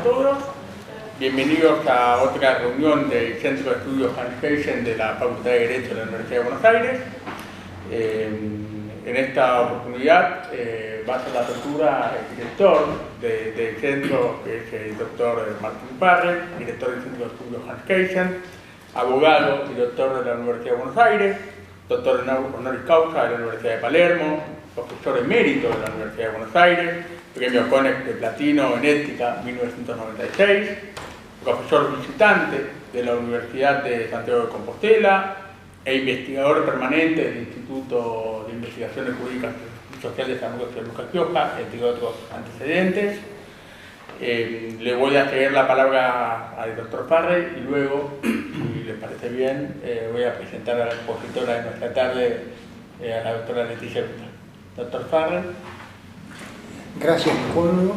todos. Bienvenidos a otra reunión del Centro de Estudios Hans Kelsen de la Facultad de Derecho de la Universidad de Buenos Aires. En esta oportunidad va a ser la apertura el director del centro, que es el doctor Martín Parre, director del Centro de Estudios Hans Kelsen, abogado y doctor de la Universidad de Buenos Aires, doctor honoris causa de la Universidad de Palermo, profesor emérito de la Universidad de Buenos Aires, premio Konex de Platino en Ética 1996, profesor visitante de la Universidad de Santiago de Compostela e investigador permanente del Instituto de Investigaciones Jurídicas y Sociales de San Lucas Quioja, entre otros antecedentes. Le voy a ceder la palabra al doctor Parre y luego, si les parece bien, voy a presentar a la expositora de nuestra tarde, a la doctora Leticia Vita. Doctor Parre. Gracias, Nicolo.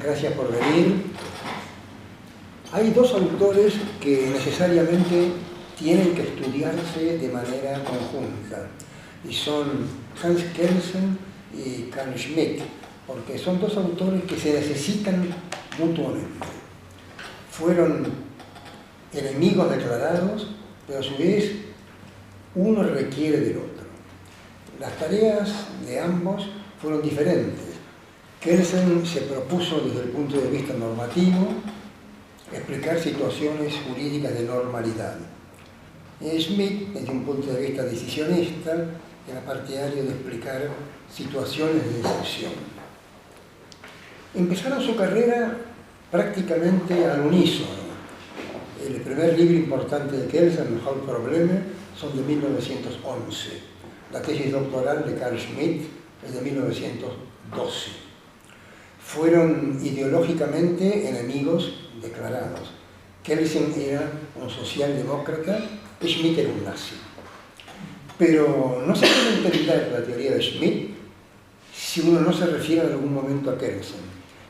Gracias por venir. Hay dos autores que necesariamente tienen que estudiarse de manera conjunta, y son Hans Kelsen y Carl Schmitt, porque son dos autores que se necesitan mutuamente. Fueron enemigos declarados, pero a su vez uno requiere del otro. Las tareas de ambos fueron diferentes. Kelsen se propuso desde el punto de vista normativo explicar situaciones jurídicas de normalidad. Schmitt, desde un punto de vista decisionista, era partidario de explicar situaciones de excepción. Empezaron su carrera prácticamente al unísono. El primer libro importante de Kelsen, Hauptprobleme, son de 1911. La tesis doctoral de Carl Schmitt es de 1912. Fueron ideológicamente enemigos declarados. Kelsen era un socialdemócrata, Schmitt era un nazi. Pero no se puede entender la teoría de Schmitt si uno no se refiere en algún momento a Kelsen.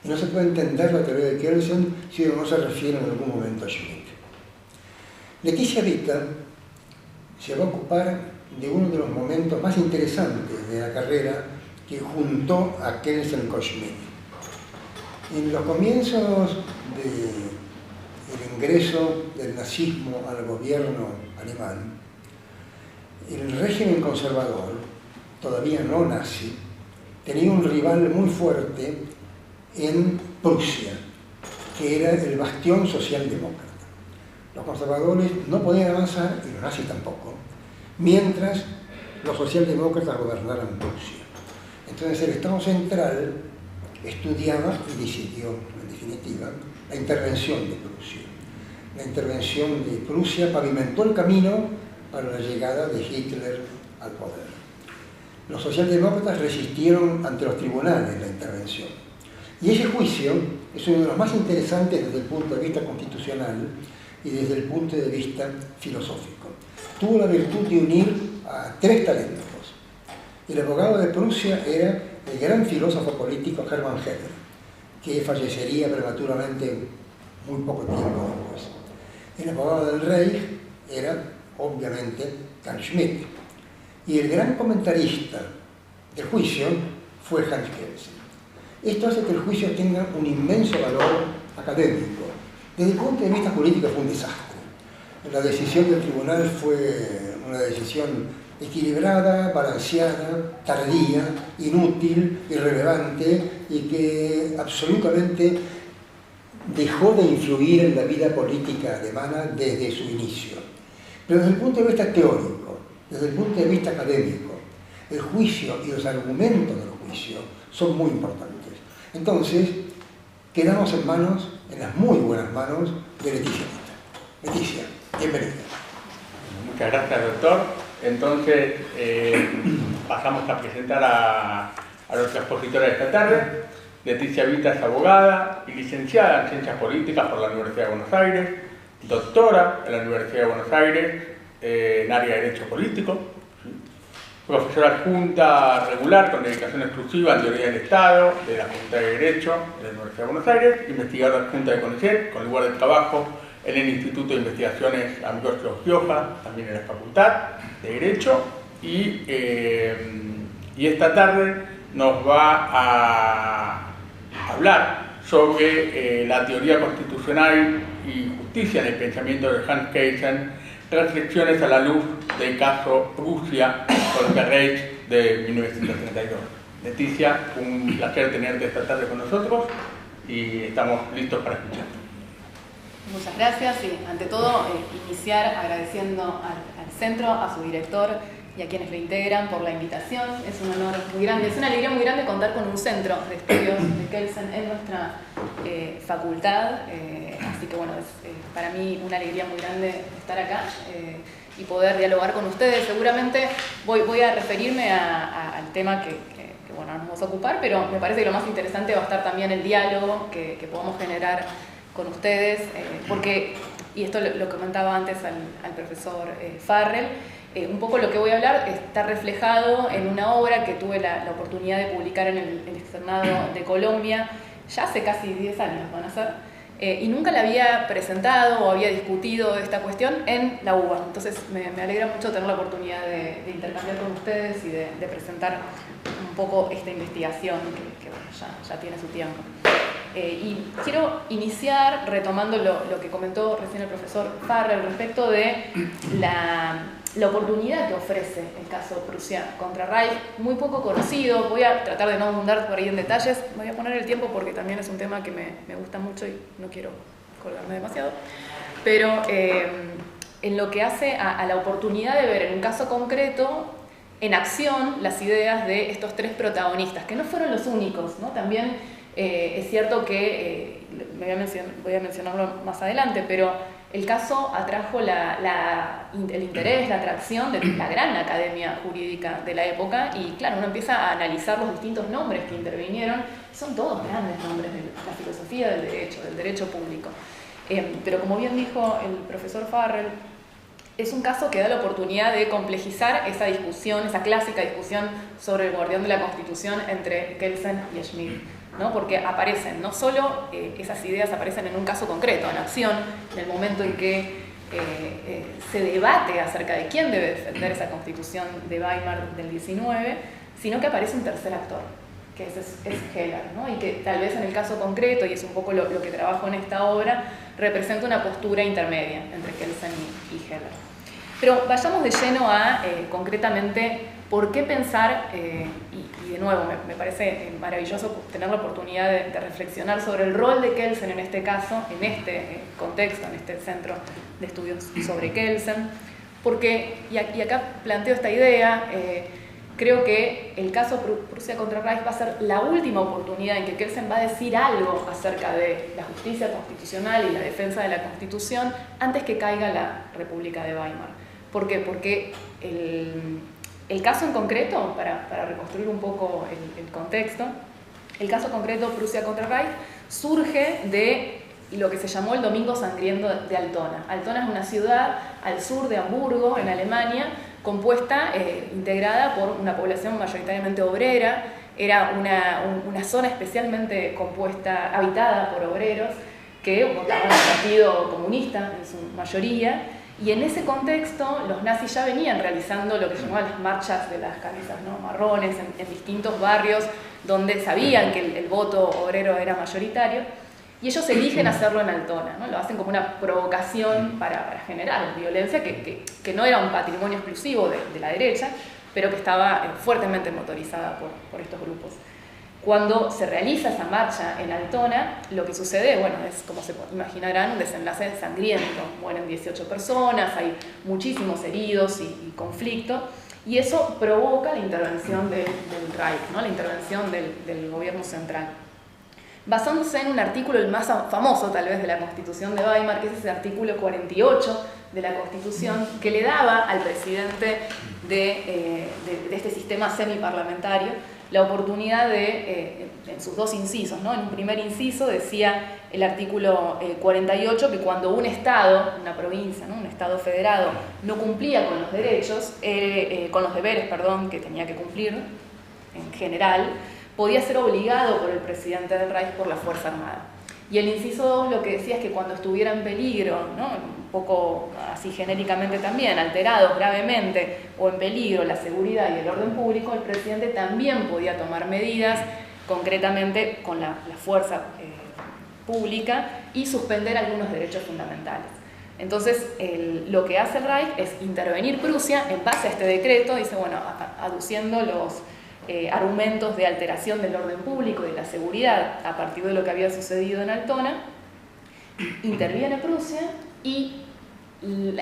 Y no se puede entender la teoría de Kelsen si uno no se refiere en algún momento a Schmitt. Leticia Vita se va a ocupar de uno de los momentos más interesantes de la carrera que juntó a Kelsen con Schmitt. En los comienzos del ingreso del nazismo al gobierno alemán, el régimen conservador, todavía no nazi, tenía un rival muy fuerte en Prusia, que era el bastión socialdemócrata. Los conservadores no podían avanzar, y los nazis tampoco, mientras los socialdemócratas gobernaran Prusia. Entonces el Estado central estudiaba y decidió, en definitiva, la intervención de Prusia. La intervención de Prusia pavimentó el camino para la llegada de Hitler al poder. Los socialdemócratas resistieron ante los tribunales la intervención. Y ese juicio es uno de los más interesantes desde el punto de vista constitucional y desde el punto de vista filosófico. Tuvo la virtud de unir a tres talentos. El abogado de Prusia era el gran filósofo político Hermann Hegel, que fallecería prematuramente muy poco tiempo después. El abogado del Reich era, obviamente, Carl Schmitt. Y el gran comentarista del juicio fue Hans Kelsen. Esto hace que el juicio tenga un inmenso valor académico. Desde el punto de vista jurídico fue un desastre. La decisión del tribunal fue una decisión equilibrada, balanceada, tardía, inútil, irrelevante y que absolutamente dejó de influir en la vida política alemana desde su inicio. Pero desde el punto de vista teórico, desde el punto de vista académico, el juicio y los argumentos del juicio son muy importantes. Entonces, quedamos en las muy buenas manos de Leticia Vita. Leticia, bienvenida. Muchas gracias, doctor. Entonces, pasamos a presentar a nuestra expositora de esta tarde. Leticia Vita es abogada y licenciada en Ciencias Políticas por la Universidad de Buenos Aires, doctora en la Universidad de Buenos Aires en área de Derecho Político, profesora adjunta regular con dedicación exclusiva en Teoría del Estado de la Facultad de Derecho de la Universidad de Buenos Aires, investigadora adjunta de CONICET con lugar de trabajo en el Instituto de Investigaciones Ambrosio Gioja, también en la Facultad de Derecho, y esta tarde nos va a hablar sobre la teoría constitucional y justicia en el pensamiento de Hans Kelsen, reflexiones a la luz del caso Prusia contra Reich de 1932. Leticia, un placer tenerte esta tarde con nosotros y estamos listos para escuchar. Muchas gracias y ante todo iniciar agradeciendo al centro, a su director y a quienes lo integran por la invitación. Es un honor muy grande, es una alegría muy grande contar con un centro de estudios de Kelsen en nuestra facultad, así que bueno, es para mí una alegría muy grande estar acá y poder dialogar con ustedes. Seguramente voy a referirme al tema que bueno, nos vamos a ocupar, pero me parece que lo más interesante va a estar también el diálogo que podamos generar con ustedes, porque, y esto lo comentaba antes al profesor Farrell, un poco lo que voy a hablar está reflejado en una obra que tuve la oportunidad de publicar en el externado de Colombia, ya hace casi 10 años van a ser, y nunca la había presentado o había discutido esta cuestión en la UBA. Entonces me alegra mucho tener la oportunidad de intercambiar con ustedes y de presentar un poco esta investigación que bueno, ya tiene su tiempo. Y quiero iniciar retomando lo que comentó recién el profesor Farrell respecto de la oportunidad que ofrece el caso Prusia contra Reich, muy poco conocido. Voy a tratar de no abundar por ahí en detalles, voy a poner el tiempo porque también es un tema que me gusta mucho y no quiero colgarme demasiado, pero en lo que hace a la oportunidad de ver en un caso concreto en acción las ideas de estos tres protagonistas, que no fueron los únicos, ¿no? También es cierto que, voy a mencionarlo más adelante, pero el caso atrajo el interés, la atracción de la gran academia jurídica de la época y claro, uno empieza a analizar los distintos nombres que intervinieron, son todos grandes nombres de la filosofía del derecho público. Pero como bien dijo el profesor Farrell, es un caso que da la oportunidad de complejizar esa discusión, esa clásica discusión sobre el guardián de la Constitución entre Kelsen y Schmitt, ¿no? Porque aparecen, no solo esas ideas aparecen en un caso concreto, en acción, en el momento en que se debate acerca de quién debe defender esa Constitución de Weimar del 19, sino que aparece un tercer actor, que es Heller, ¿no? Y que tal vez en el caso concreto, y es un poco lo que trabajo en esta obra, representa una postura intermedia entre Kelsen y Heller. Pero vayamos de lleno a concretamente por qué pensar, y de nuevo me parece maravilloso tener la oportunidad de reflexionar sobre el rol de Kelsen en este caso, en este contexto, en este centro de estudios sobre Kelsen, porque, y acá planteo esta idea, creo que el caso Prusia contra Reich va a ser la última oportunidad en que Kelsen va a decir algo acerca de la justicia constitucional y la defensa de la Constitución antes que caiga la República de Weimar. ¿Por qué? Porque el caso en concreto, para reconstruir un poco el contexto, el caso concreto Prusia contra Reich surge de lo que se llamó el Domingo Sangriento de Altona. Altona es una ciudad al sur de Hamburgo, en Alemania, compuesta, integrada por una población mayoritariamente obrera, era una zona especialmente compuesta, habitada por obreros que votaban al Partido Comunista en su mayoría, y en ese contexto los nazis ya venían realizando lo que se llamaban las marchas de las camisas, ¿no?, marrones en distintos barrios donde sabían que el voto obrero era mayoritario, y ellos eligen hacerlo en Altona, ¿no? Lo hacen como una provocación para generar violencia que no era un patrimonio exclusivo de la derecha, pero que estaba fuertemente motorizada por estos grupos. Cuando se realiza esa marcha en Altona, lo que sucede, bueno, es como se imaginarán, un desenlace sangriento. Mueren 18 personas, hay muchísimos heridos y conflicto, y eso provoca la intervención del Reich, ¿no?, la intervención del gobierno central. Basándose en un artículo, el más famoso tal vez de la Constitución de Weimar, que es ese artículo 48 de la Constitución, que le daba al presidente de este sistema semiparlamentario la oportunidad de, en sus dos incisos, ¿no? En un primer inciso decía el artículo 48 que cuando un Estado, una provincia, ¿no?, un Estado federado, no cumplía con los derechos, con los deberes, perdón, que tenía que cumplir en general, podía ser obligado por el presidente del Reich por la Fuerza Armada. Y el inciso 2 lo que decía es que cuando estuviera en peligro, ¿no?, un poco así genéricamente también, alterados gravemente o en peligro la seguridad y el orden público, el presidente también podía tomar medidas, concretamente con la fuerza pública y suspender algunos derechos fundamentales. Entonces, lo que hace el Reich es intervenir Prusia en base a este decreto, dice, bueno, aduciendo los argumentos de alteración del orden público y de la seguridad a partir de lo que había sucedido en Altona, interviene Prusia y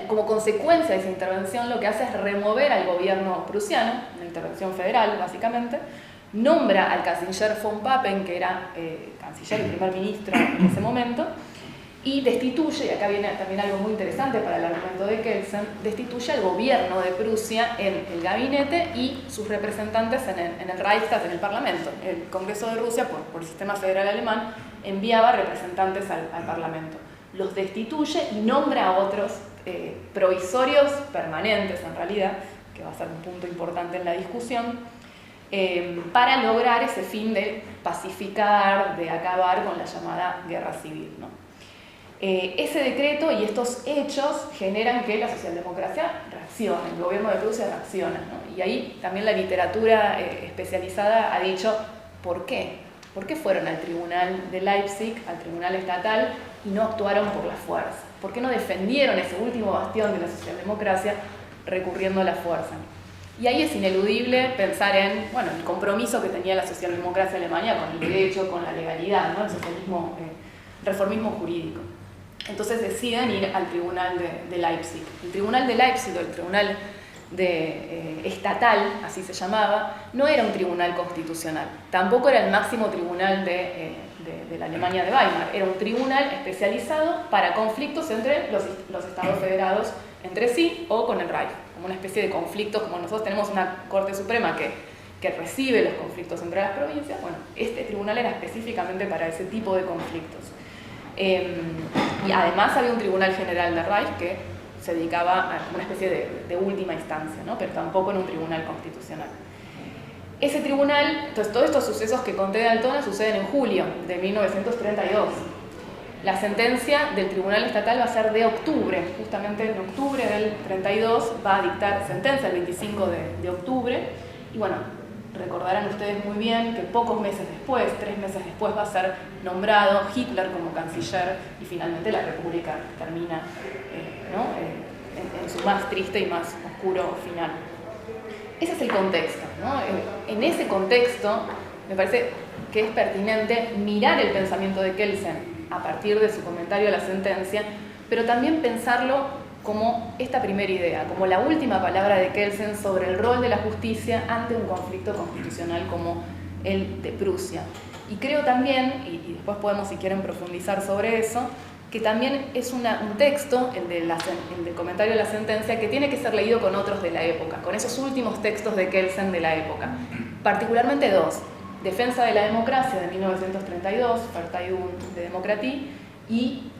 como consecuencia de esa intervención lo que hace es remover al gobierno prusiano, una intervención federal básicamente, nombra al canciller von Papen, que era canciller y primer ministro en ese momento, y destituye, y acá viene también algo muy interesante para el argumento de Kelsen, destituye al gobierno de Prusia en el gabinete y sus representantes en el Reichstag, en el Parlamento. El Congreso de Rusia, por el sistema federal alemán, enviaba representantes al Parlamento. Los destituye y nombra a otros provisorios permanentes, en realidad, que va a ser un punto importante en la discusión, para lograr ese fin de pacificar, de acabar con la llamada guerra civil, ¿no? Ese decreto y estos hechos generan que la socialdemocracia reaccione, el gobierno de Prusia reacciona, ¿no? Y ahí también la literatura especializada ha dicho ¿por qué? ¿Por qué fueron al tribunal de Leipzig, al tribunal estatal, y no actuaron por la fuerza? ¿Por qué no defendieron ese último bastión de la socialdemocracia recurriendo a la fuerza? Y ahí es ineludible pensar en, bueno, el compromiso que tenía la socialdemocracia alemana con el derecho, con la legalidad, ¿no? El socialismo, reformismo jurídico. Entonces deciden ir al tribunal de Leipzig. El tribunal de Leipzig, o el tribunal estatal, así se llamaba, no era un tribunal constitucional, tampoco era el máximo tribunal de la Alemania de Weimar, era un tribunal especializado para conflictos entre los estados federados entre sí o con el Reich, como una especie de conflictos, como nosotros tenemos una Corte Suprema que recibe los conflictos entre las provincias. Bueno, este tribunal era específicamente para ese tipo de conflictos. Y además había un tribunal general de Reich que se dedicaba a una especie de última instancia, ¿no? Pero tampoco en un tribunal constitucional. Ese tribunal, entonces todos estos sucesos que conté de Altona suceden en julio de 1932. La sentencia del tribunal estatal va a ser de octubre, justamente en octubre del 32 va a dictar sentencia el 25 de octubre, y bueno, recordarán ustedes muy bien que pocos meses después, 3 meses después, va a ser nombrado Hitler como canciller y finalmente la República termina en su más triste y más oscuro final. Ese es el contexto, ¿no? En ese contexto me parece que es pertinente mirar el pensamiento de Kelsen a partir de su comentario a la sentencia, pero también pensarlo como esta primera idea, como la última palabra de Kelsen sobre el rol de la justicia ante un conflicto constitucional como el de Prusia. Y creo también, y después podemos si quieren profundizar sobre eso, que también es un texto, el del comentario de la sentencia, que tiene que ser leído con otros de la época, con esos últimos textos de Kelsen de la época, particularmente dos: Defensa de la democracia de 1932, Verteidigung der Demokratie, y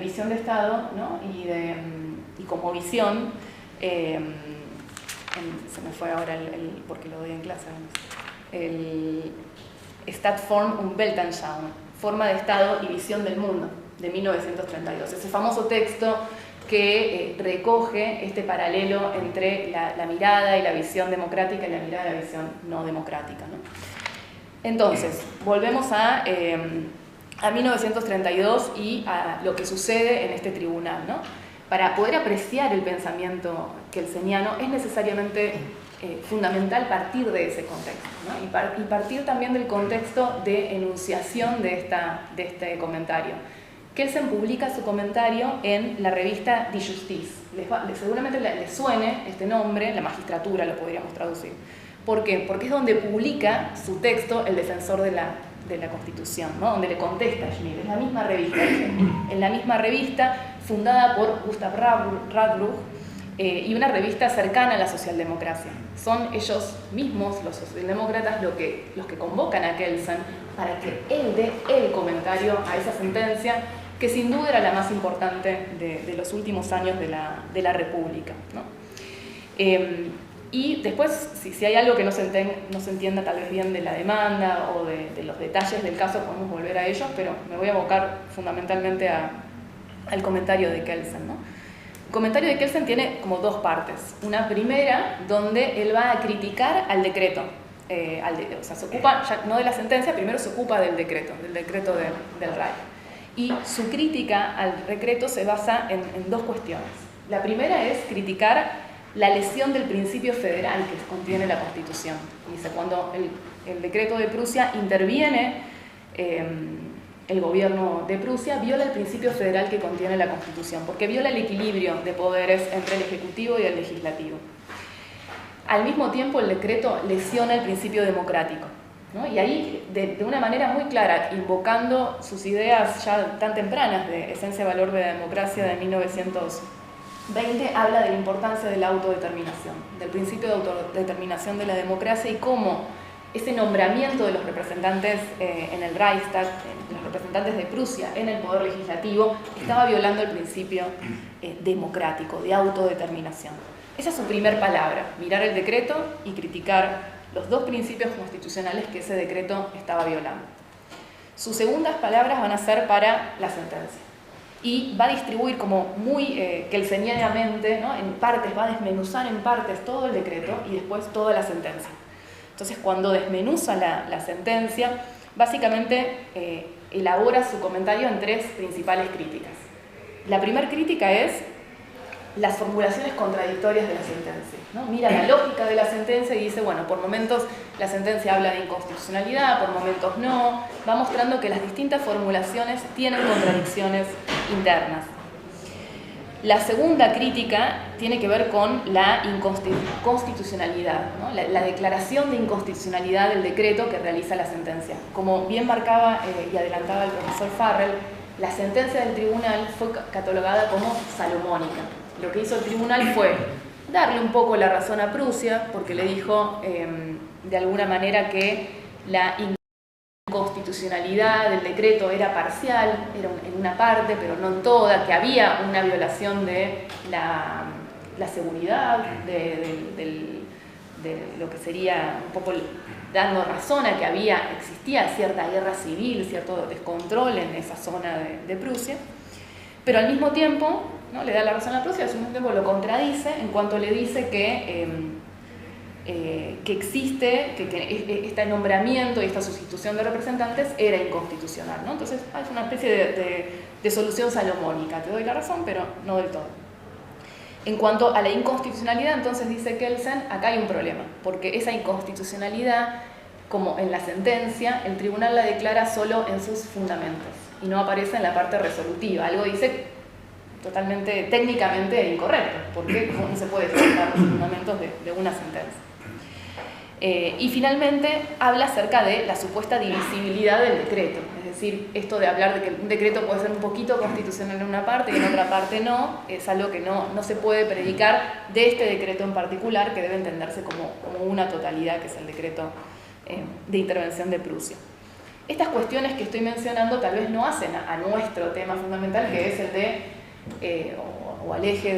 Visión de Estado, ¿no? y como visión, se me fue ahora porque lo doy en clase, el Stadtform und Weltanschauung, Forma de Estado y Visión del Mundo, de 1932. Ese famoso texto que recoge este paralelo entre la mirada y la visión democrática y la mirada y la visión no democrática, ¿no? Entonces, volvemos a 1932 y a lo que sucede en este tribunal, ¿no? Para poder apreciar el pensamiento kelseniano es necesariamente fundamental partir de ese contexto, ¿no? Y partir también del contexto de enunciación de este comentario. Kelsen publica su comentario en la revista Die Justiz. Seguramente les suene este nombre, la magistratura lo podríamos traducir. ¿Por qué? Porque es donde publica su texto el defensor de la Constitución, ¿no? Donde le contesta a Schmitt. Es la misma revista. En la misma revista, fundada por Gustav Radbruch, y una revista cercana a la socialdemocracia. Son ellos mismos, los socialdemócratas, los que convocan a Kelsen para que él dé el comentario a esa sentencia, que sin duda era la más importante de los últimos años de la República, ¿no? Y después, si hay algo que no se entienda tal vez bien de la demanda o de los detalles del caso, podemos volver a ellos, pero me voy a abocar fundamentalmente al comentario de Kelsen, ¿no? El comentario de Kelsen tiene como dos partes. Una primera, donde él va a criticar al decreto. o sea, se ocupa ya no de la sentencia, primero se ocupa del decreto del Reich. Y su crítica al decreto se basa en dos cuestiones. La primera es criticar la lesión del principio federal que contiene la Constitución. Dice, cuando el decreto de Prusia interviene, el gobierno de Prusia viola el principio federal que contiene la Constitución, porque viola el equilibrio de poderes entre el Ejecutivo y el Legislativo. Al mismo tiempo, el decreto lesiona el principio democrático, ¿no? Y ahí, de una manera muy clara, invocando sus ideas ya tan tempranas de Esencia y Valor de la Democracia de 1920, habla de la importancia de la autodeterminación, del principio de autodeterminación de la democracia y cómo ese nombramiento de los representantes en el Reichstag, los representantes de Prusia en el poder legislativo, estaba violando el principio democrático, de autodeterminación. Esa es su primer palabra, mirar el decreto y criticar los dos principios constitucionales que ese decreto estaba violando. Sus segundas palabras van a ser para la sentencia. Y va a distribuir como muy kelsenianamente, ¿no? En partes, va a desmenuzar en partes todo el decreto y después toda la sentencia. Entonces, cuando desmenuza la sentencia, básicamente elabora su comentario en tres principales críticas. La primera crítica es las formulaciones contradictorias de la sentencia, ¿no? Mira la lógica de la sentencia y dice, bueno, por momentos la sentencia habla de inconstitucionalidad, por momentos no, va mostrando que las distintas formulaciones tienen contradicciones internas. La segunda crítica tiene que ver con la inconstitucionalidad, ¿no? La declaración de inconstitucionalidad del decreto que realiza la sentencia. Como bien marcaba y adelantaba el profesor Farrell, la sentencia del tribunal fue catalogada como salomónica. Lo que hizo el tribunal fue darle un poco la razón a Prusia, porque le dijo de alguna manera que la inconstitucionalidad del decreto era parcial, era en una parte, pero no en toda, que había una violación de la seguridad, de lo que sería un poco dando razón a que existía cierta guerra civil, cierto descontrol en esa zona de Prusia, pero al mismo tiempo, ¿no?, le da la razón a Prusia, al mismo tiempo lo contradice en cuanto le dice que existe, que este nombramiento y esta sustitución de representantes era inconstitucional, ¿no? Entonces es una especie de solución salomónica, te doy la razón, pero no del todo. En cuanto a la inconstitucionalidad, entonces dice Kelsen, acá hay un problema, porque esa inconstitucionalidad, como en la sentencia, el tribunal la declara solo en sus fundamentos y no aparece en la parte resolutiva. Algo dice totalmente técnicamente incorrecto, porque no se puede explicar los fundamentos de una sentencia. Y finalmente habla acerca de la supuesta divisibilidad del decreto, es decir, esto de hablar de que un decreto puede ser un poquito constitucional en una parte y en otra parte no, es algo que no se puede predicar de este decreto en particular, que debe entenderse como una totalidad, que es el decreto de intervención de Prusia. Estas cuestiones que estoy mencionando tal vez no hacen a nuestro tema fundamental, que es el de o al eje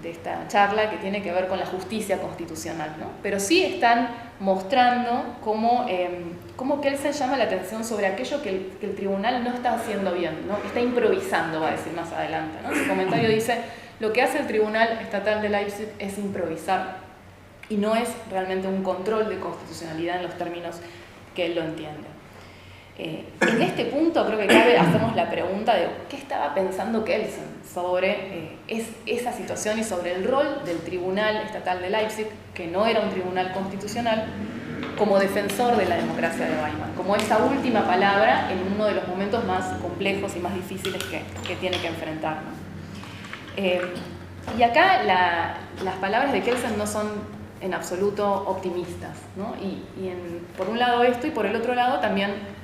de esta charla, que tiene que ver con la justicia constitucional, ¿no? Pero sí están mostrando cómo Kelsen llama la atención sobre aquello que el tribunal no está haciendo bien, ¿no? Está improvisando, va a decir más adelante, ¿no? Su comentario dice, lo que hace el Tribunal Estatal de Leipzig es improvisar y no es realmente un control de constitucionalidad en los términos que él lo entiende. En este punto creo que cabe hacernos la pregunta de qué estaba pensando Kelsen sobre esa situación y sobre el rol del Tribunal Estatal de Leipzig, que no era un tribunal constitucional, como defensor de la democracia de Weimar, como esa última palabra en uno de los momentos más complejos y más difíciles que tiene que enfrentar, ¿no? Y acá las palabras de Kelsen no son en absoluto optimistas, ¿no? Por un lado esto, y por el otro lado también,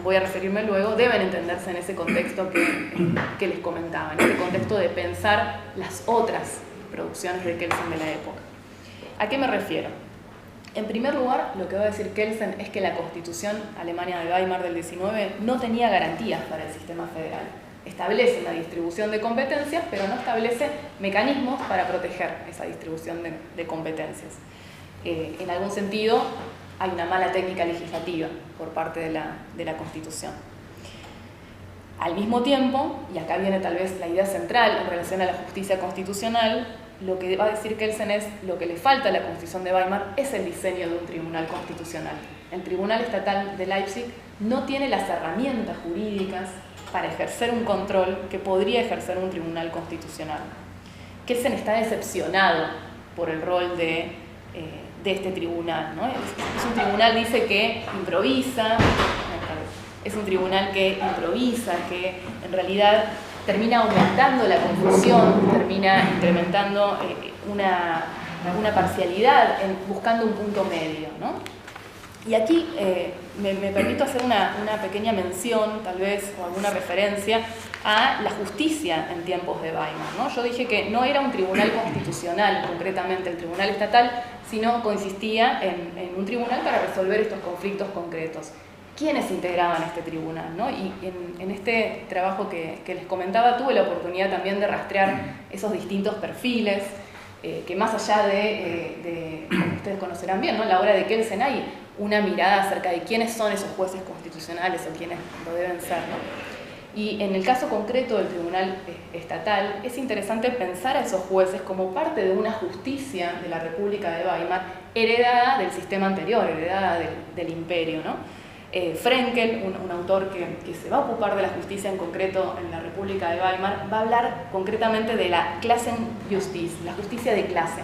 voy a referirme luego, deben entenderse en ese contexto que les comentaba, en ese contexto de pensar las otras producciones de Kelsen de la época. ¿A qué me refiero? En primer lugar, lo que va a decir Kelsen es que la Constitución Alemania de Weimar del 19 no tenía garantías para el sistema federal. Establece una distribución de competencias, pero no establece mecanismos para proteger esa distribución de competencias. En algún sentido, hay una mala técnica legislativa por parte de la Constitución. Al mismo tiempo, y acá viene tal vez la idea central en relación a la justicia constitucional, lo que va a decir Kelsen es lo que le falta a la Constitución de Weimar es el diseño de un tribunal constitucional. El Tribunal Estatal de Leipzig no tiene las herramientas jurídicas para ejercer un control que podría ejercer un tribunal constitucional. Kelsen está decepcionado por el rol de este tribunal, ¿no? Es un tribunal, dice, que improvisa, es un tribunal que improvisa, que en realidad termina aumentando la confusión, termina incrementando alguna parcialidad, buscando un punto medio, ¿no? Y aquí me permito hacer una pequeña mención, tal vez, o alguna referencia a la justicia en tiempos de Weimar, ¿no? Yo dije que no era un tribunal constitucional, concretamente el tribunal estatal, sino consistía en un tribunal para resolver estos conflictos concretos. ¿Quiénes integraban este tribunal, ¿no? Y en este trabajo que les comentaba tuve la oportunidad también de rastrear esos distintos perfiles, que más allá de como ustedes conocerán bien, ¿no? En la obra de Kelsen hay una mirada acerca de quiénes son esos jueces constitucionales o quiénes lo deben ser, ¿no? Y en el caso concreto del Tribunal Estatal es interesante pensar a esos jueces como parte de una justicia de la República de Weimar heredada del sistema anterior, heredada del imperio, ¿no? Frenkel, un autor que se va a ocupar de la justicia en concreto en la República de Weimar, va a hablar concretamente de la Klassenjustiz, la justicia de clase,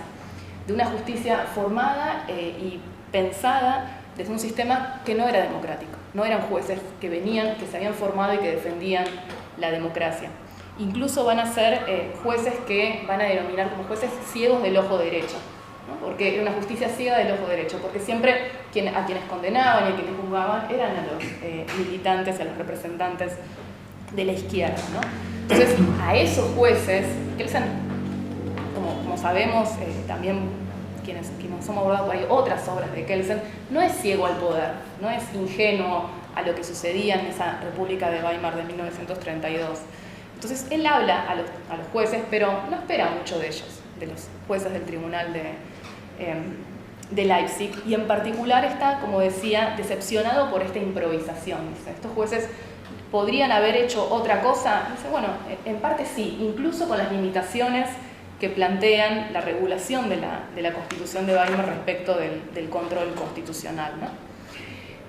de una justicia formada y pensada desde un sistema que no era democrático. No eran jueces que se habían formado y que defendían la democracia. Incluso van a ser jueces que van a denominar como jueces ciegos del ojo derecho, ¿no? Porque era una justicia ciega del ojo derecho, porque siempre a quienes condenaban y a quienes juzgaban eran a los militantes, a los representantes de la izquierda, ¿no? Entonces, a esos jueces, Kelsen, como sabemos, también quienes hemos abordado por ahí otras obras de Kelsen, no es ciego al poder, no es ingenuo a lo que sucedía en esa República de Weimar de 1932. Entonces, él habla a los jueces, pero no espera mucho de ellos, de los jueces del Tribunal de Leipzig, y en particular está, como decía, decepcionado por esta improvisación. Dice, estos jueces podrían haber hecho otra cosa. Dice, bueno, en parte sí, incluso con las limitaciones que plantean la regulación de la Constitución de Weimar respecto del control constitucional, ¿no?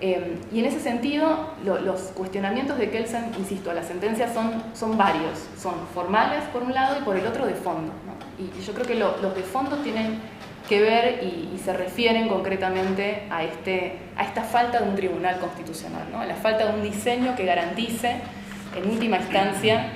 Y en ese sentido, los cuestionamientos de Kelsen, insisto, a la sentencia son varios, son formales por un lado y por el otro de fondo, ¿no? Y yo creo que los de fondo tienen que ver y se refieren concretamente a esta falta de un tribunal constitucional, ¿no? A la falta de un diseño que garantice, en última instancia,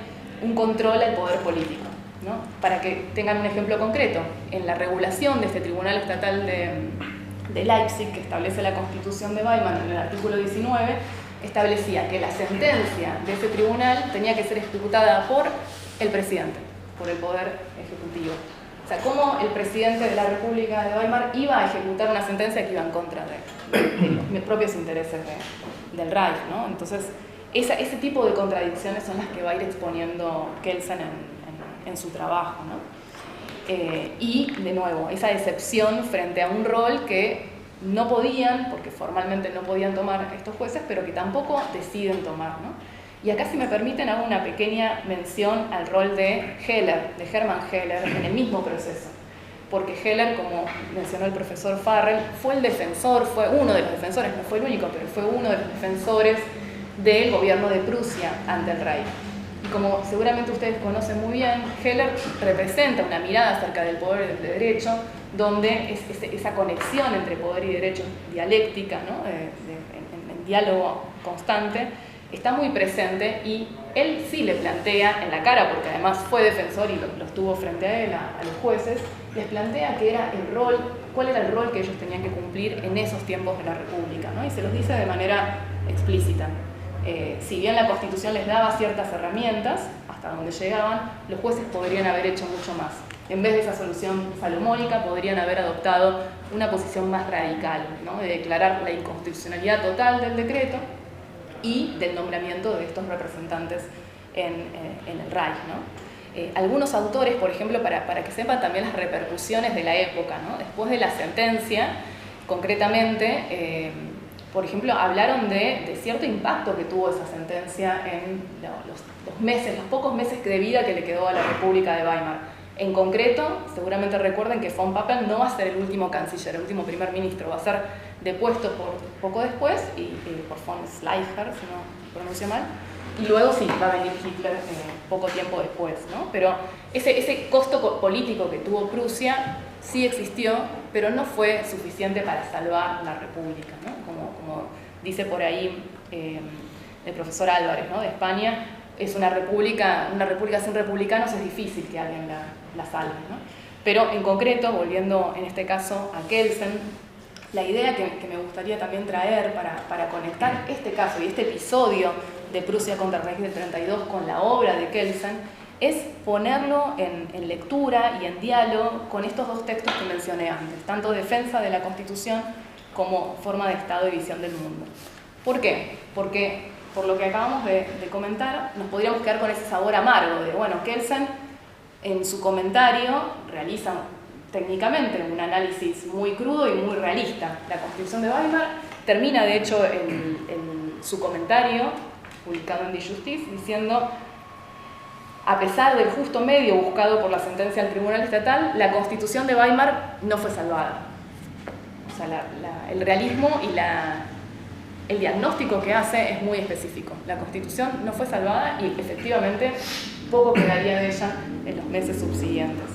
un control al poder político, ¿no? Para que tengan un ejemplo concreto, en la regulación de este Tribunal Estatal de Leipzig, que establece la Constitución de Weimar en el artículo 19, establecía que la sentencia de ese tribunal tenía que ser ejecutada por el presidente, por el poder ejecutivo. O sea, ¿cómo el presidente de la República de Weimar iba a ejecutar una sentencia que iba en contra de los propios intereses del Reich, ¿no? Entonces, ese tipo de contradicciones son las que va a ir exponiendo Kelsen en su trabajo, ¿no? Y, de nuevo, esa decepción frente a un rol que no podían, porque formalmente no podían tomar estos jueces, pero que tampoco deciden tomar, ¿no? Y acá, si me permiten, hago una pequeña mención al rol de Heller, de Hermann Heller, en el mismo proceso. Porque Heller, como mencionó el profesor Farrell, fue el defensor, fue uno de los defensores, no fue el único, pero fue uno de los defensores del gobierno de Prusia ante el Reich. Y como seguramente ustedes conocen muy bien, Heller representa una mirada acerca del poder y del derecho, donde esa conexión entre poder y derecho, dialéctica, ¿no? En diálogo constante, está muy presente, y él sí le plantea en la cara, porque además fue defensor y lo estuvo frente a él, a los jueces, les plantea que era el rol, cuál era el rol que ellos tenían que cumplir en esos tiempos de la República, ¿no? Y se los dice de manera explícita. Si bien la Constitución les daba ciertas herramientas, hasta donde llegaban, los jueces podrían haber hecho mucho más. En vez de esa solución salomónica, podrían haber adoptado una posición más radical, ¿no? De declarar la inconstitucionalidad total del decreto y del nombramiento de estos representantes en el Reich, ¿no? Algunos autores, por ejemplo, para que sepan también las repercusiones de la época, ¿no? Después de la sentencia, concretamente, por ejemplo, hablaron de cierto impacto que tuvo esa sentencia en los pocos meses de vida que le quedó a la República de Weimar. En concreto, seguramente recuerden que von Papen no va a ser el último canciller, el último primer ministro, va a ser depuesto poco después, por von Schleicher, si no pronuncio mal, y luego sí, va a venir Hitler poco tiempo después, ¿no? Pero ese costo político que tuvo Prusia sí existió, pero no fue suficiente para salvar la República, ¿no? Como dice por ahí el profesor Álvarez, ¿no? De España, es una república sin republicanos es difícil que alguien la salve, ¿no? Pero en concreto, volviendo en este caso a Kelsen, la idea que me gustaría también traer para conectar este caso y este episodio de Prusia contra el Reich del 32 con la obra de Kelsen es ponerlo en lectura y en diálogo con estos dos textos que mencioné antes, tanto defensa de la Constitución como forma de Estado y visión del mundo. ¿Por qué? Porque, por lo que acabamos de comentar, nos podríamos quedar con ese sabor amargo de, bueno, Kelsen en su comentario realiza técnicamente un análisis muy crudo y muy realista. La Constitución de Weimar termina, de hecho, en su comentario, publicado en Die Justiz, diciendo: a pesar del justo medio buscado por la sentencia del Tribunal Estatal, la Constitución de Weimar no fue salvada. O sea, el realismo y el diagnóstico que hace es muy específico. La Constitución no fue salvada y efectivamente poco quedaría de ella en los meses subsiguientes.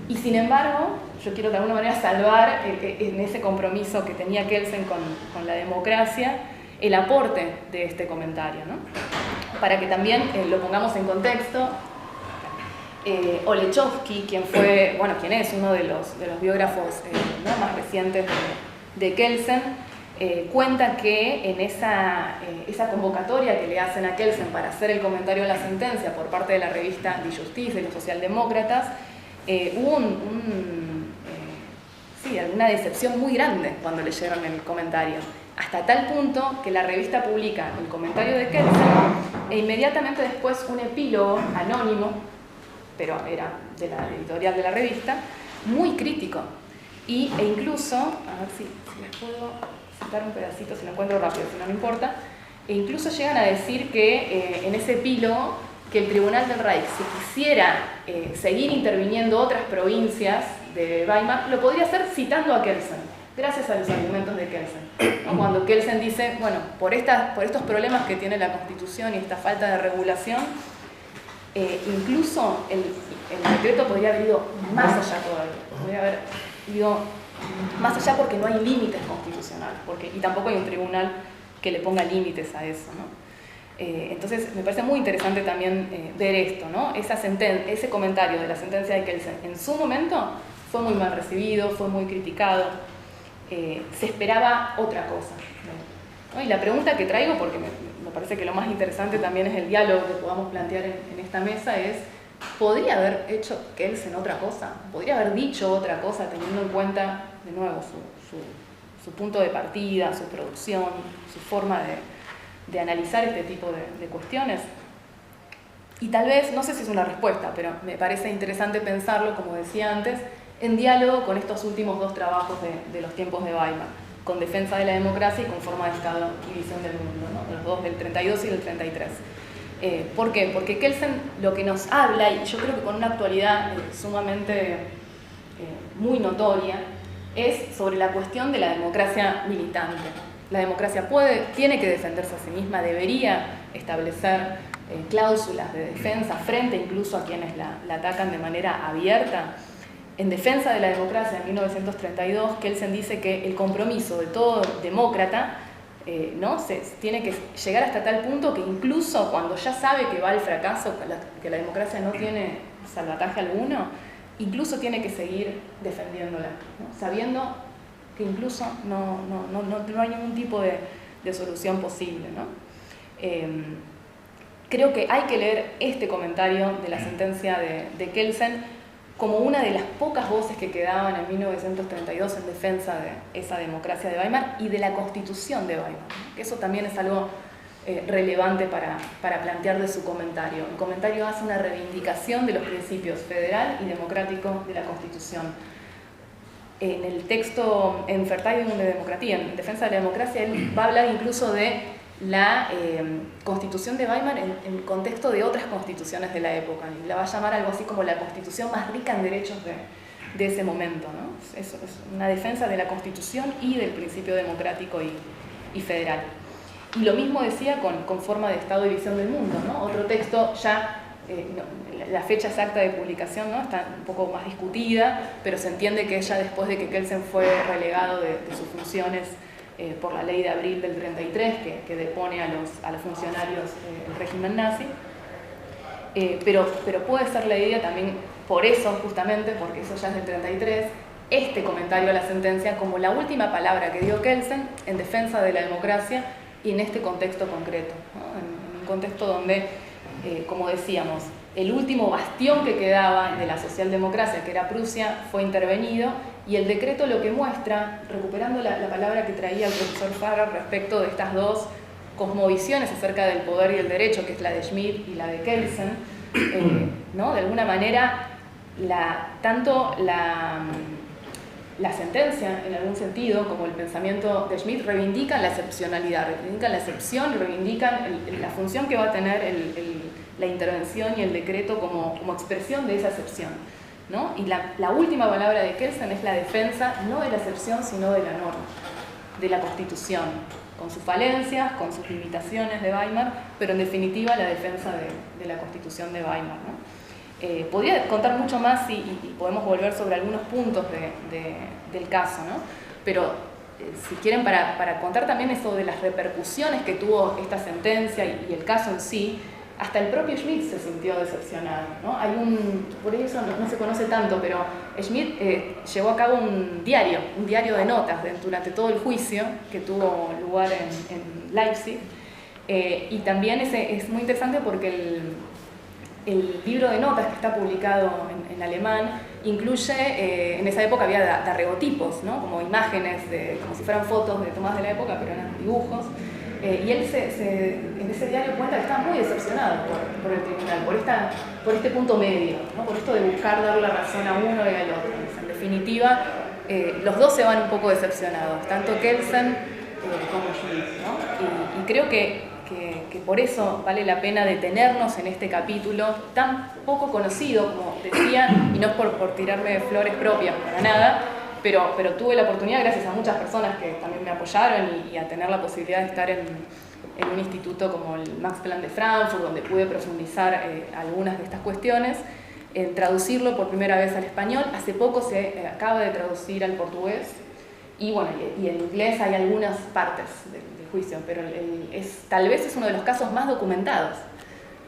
Y sin embargo, yo quiero de alguna manera salvar en ese compromiso que tenía Kelsen con la democracia el aporte de este comentario, ¿no? Para que también lo pongamos en contexto, Olechowski, quien es uno de los biógrafos ¿no? más recientes de Kelsen, cuenta que en esa convocatoria que le hacen a Kelsen para hacer el comentario a la sentencia por parte de la revista Die Justiz de los socialdemócratas, hubo una decepción muy grande cuando leyeron el comentario, hasta tal punto que la revista publica el comentario de Kelsen e inmediatamente después un epílogo anónimo, pero era de la editorial de la revista, muy crítico. E incluso, a ver si les puedo citar un pedacito, si lo encuentro rápido, si no me importa, e incluso llegan a decir que en ese epílogo que el Tribunal del Reich, si quisiera seguir interviniendo otras provincias de Weimar, lo podría hacer citando a Kelsen, gracias a los argumentos de Kelsen, ¿no? Cuando Kelsen dice, bueno, por estos problemas que tiene la Constitución y esta falta de regulación, incluso el decreto podría haber ido más allá todavía, podría haber ido más allá porque no hay límites constitucionales, y tampoco hay un tribunal que le ponga límites a eso, ¿no? Entonces me parece muy interesante también ver esto, ¿no? Ese comentario de la sentencia de Kelsen en su momento fue muy mal recibido, fue muy criticado, se esperaba otra cosa, ¿no? Y la pregunta que traigo, porque me parece que lo más interesante también es el diálogo que podamos plantear en esta mesa, es: ¿podría haber hecho Kelsen otra cosa? ¿Podría haber dicho otra cosa teniendo en cuenta, de nuevo, su punto de partida, su producción, su forma de analizar este tipo de cuestiones? Y tal vez, no sé si es una respuesta, pero me parece interesante pensarlo, como decía antes, en diálogo con estos últimos dos trabajos de los tiempos de Weimar, con defensa de la democracia y con forma de Estado y visión del mundo, ¿no? Los dos del 32 y del 33. ¿Por qué? Porque Kelsen lo que nos habla, y yo creo que con una actualidad sumamente muy notoria, es sobre la cuestión de la democracia militante. La democracia tiene que defenderse a sí misma, debería establecer cláusulas de defensa frente incluso a quienes la atacan de manera abierta. En defensa de la democracia, en 1932, Kelsen dice que el compromiso de todo demócrata ¿no? Tiene que llegar hasta tal punto que incluso cuando ya sabe que va al fracaso, que la democracia no tiene salvataje alguno, incluso tiene que seguir defendiéndola, ¿no? Sabiendo que incluso no hay ningún tipo de solución posible, ¿no? Creo que hay que leer este comentario de la sentencia de Kelsen como una de las pocas voces que quedaban en 1932 en defensa de esa democracia de Weimar y de la Constitución de Weimar, ¿no? Que eso también es algo relevante para plantear de su comentario. El comentario hace una reivindicación de los principios federal y democrático de la Constitución. En el texto en Verteidigung der Demokratie, en defensa de la democracia, él va a hablar incluso de la Constitución de Weimar en contexto de otras constituciones de la época. Y la va a llamar algo así como la constitución más rica en derechos de ese momento, ¿no? Es una defensa de la Constitución y del principio democrático y federal. Y lo mismo decía con Forma de Estado y Visión del Mundo, ¿no? Otro texto ya, la fecha exacta de publicación, ¿no?, está un poco más discutida, pero se entiende que ya después de que Kelsen fue relegado de sus funciones por la ley de abril del 33, que depone a los funcionarios del régimen nazi, pero puede ser leída también por eso, justamente, porque eso ya es del 33, este comentario a la sentencia como la última palabra que dio Kelsen en defensa de la democracia y en este contexto concreto, ¿no? En un contexto donde, como decíamos, el último bastión que quedaba de la socialdemocracia, que era Prusia, fue intervenido, y el decreto lo que muestra, recuperando la palabra que traía el profesor Farrer respecto de estas dos cosmovisiones acerca del poder y el derecho, que es la de Schmitt y la de Kelsen, ¿no? De alguna manera, tanto la sentencia, en algún sentido, como el pensamiento de Schmitt, reivindican la excepcionalidad, reivindican la excepción, reivindican la función que va a tener la intervención y el decreto como expresión de esa excepción, ¿no? Y la última palabra de Kelsen es la defensa, no de la excepción, sino de la norma, de la Constitución, con sus falencias, con sus limitaciones de Weimar, pero en definitiva la defensa de la Constitución de Weimar, ¿no? Podría contar mucho más y podemos volver sobre algunos puntos del caso, ¿no? Pero si quieren, para contar también eso de las repercusiones que tuvo esta sentencia y el caso en sí, hasta el propio Schmitt se sintió decepcionado, ¿no? Por eso no se conoce tanto, pero Schmitt llevó a cabo un diario de notas durante todo el juicio que tuvo lugar en Leipzig, y también es muy interesante porque el libro de notas que está publicado en alemán incluye, en esa época había daguerrotipos, ¿no? Como imágenes, como si fueran fotos tomadas de la época, pero eran dibujos. Y él en ese diario cuenta que estaba muy decepcionado por el tribunal, por este punto medio, ¿no? Por esto de buscar dar la razón a uno y al otro. En definitiva, los dos se van un poco decepcionados, tanto Kelsen como Schmitt, ¿no? Y creo que por eso vale la pena detenernos en este capítulo tan poco conocido, como decía, y no es por tirarme flores propias para nada, pero tuve la oportunidad, gracias a muchas personas que también me apoyaron y a tener la posibilidad de estar en un instituto como el Max Planck de Frankfurt, donde pude profundizar algunas de estas cuestiones, en traducirlo por primera vez al español. Hace poco se acaba de traducir al portugués, y bueno, y en inglés hay algunas partes del juicio, pero tal vez es uno de los casos más documentados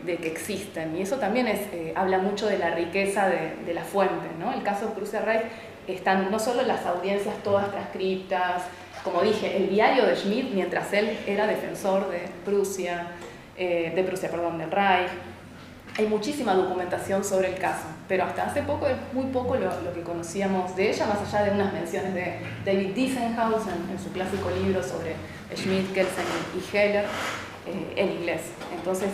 de que existen, y eso también habla mucho de la riqueza de la fuente, ¿no? El caso de Prusia Reich, están no solo las audiencias todas transcriptas, como dije, el diario de Schmitt mientras él era defensor de Prusia, del Reich. Hay muchísima documentación sobre el caso, pero hasta hace poco es muy poco lo que conocíamos de ella, más allá de unas menciones de David Dissenhaus en su clásico libro sobre Schmitt, Kelsen y Heller en inglés. Entonces,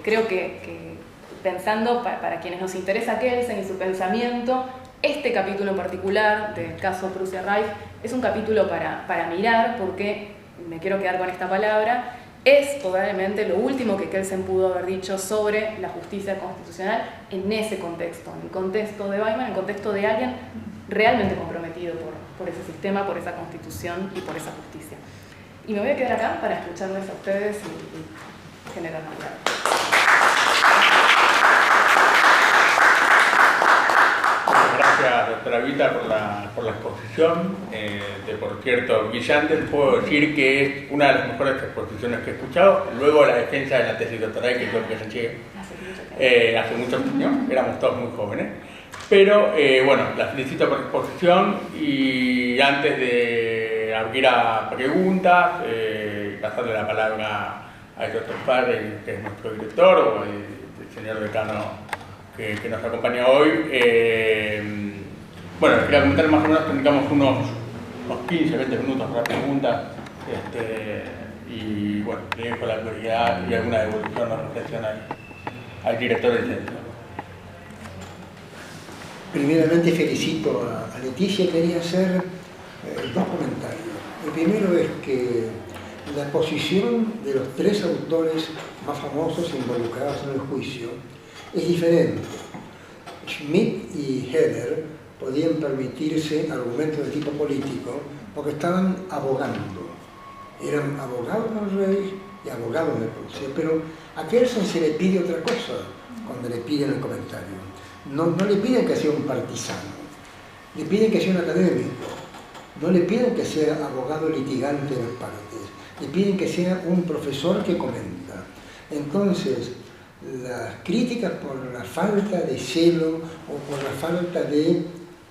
creo que pensando para quienes nos interesa Kelsen y su pensamiento, este capítulo en particular del caso Prusia Reich es un capítulo para mirar, porque, me quiero quedar con esta palabra, es probablemente lo último que Kelsen pudo haber dicho sobre la justicia constitucional en ese contexto, en el contexto de Weimar, en el contexto de alguien realmente comprometido por ese sistema, por esa constitución y por esa justicia. Y me voy a quedar acá para escucharles a ustedes y generar más diálogo. Gracias, doctora Vita, por la exposición, por cierto, brillante. Puedo decir que es una de las mejores exposiciones que he escuchado. Luego la defensa de la tesis doctoral que yo presencié hace muchos años, éramos todos muy jóvenes. Pero bueno, la felicito por la exposición, y antes de abrir a preguntas, pasarle la palabra al doctor Farrer, que es nuestro director, o el señor decano que nos acompaña hoy. Bueno, quería comentar más o menos, tendríamos unos 15, 20 minutos para preguntas, y bueno, le dejo la prioridad y alguna devolución o reflexión al director del centro. Primeramente felicito a Leticia. Quería hacer dos comentarios. El primero es que la posición de los tres autores más famosos involucrados en el juicio es diferente. Schmitt y Heller podían permitirse argumentos de tipo político porque estaban abogando. Eran abogados del rey y abogados de Prusia, pero a Kelsen se le pide otra cosa cuando le piden el comentario. No le piden que sea un partisano, le piden que sea un académico, no le piden que sea abogado litigante de las partes, le piden que sea un profesor que comenta. Entonces, las críticas por la falta de celo o por la falta de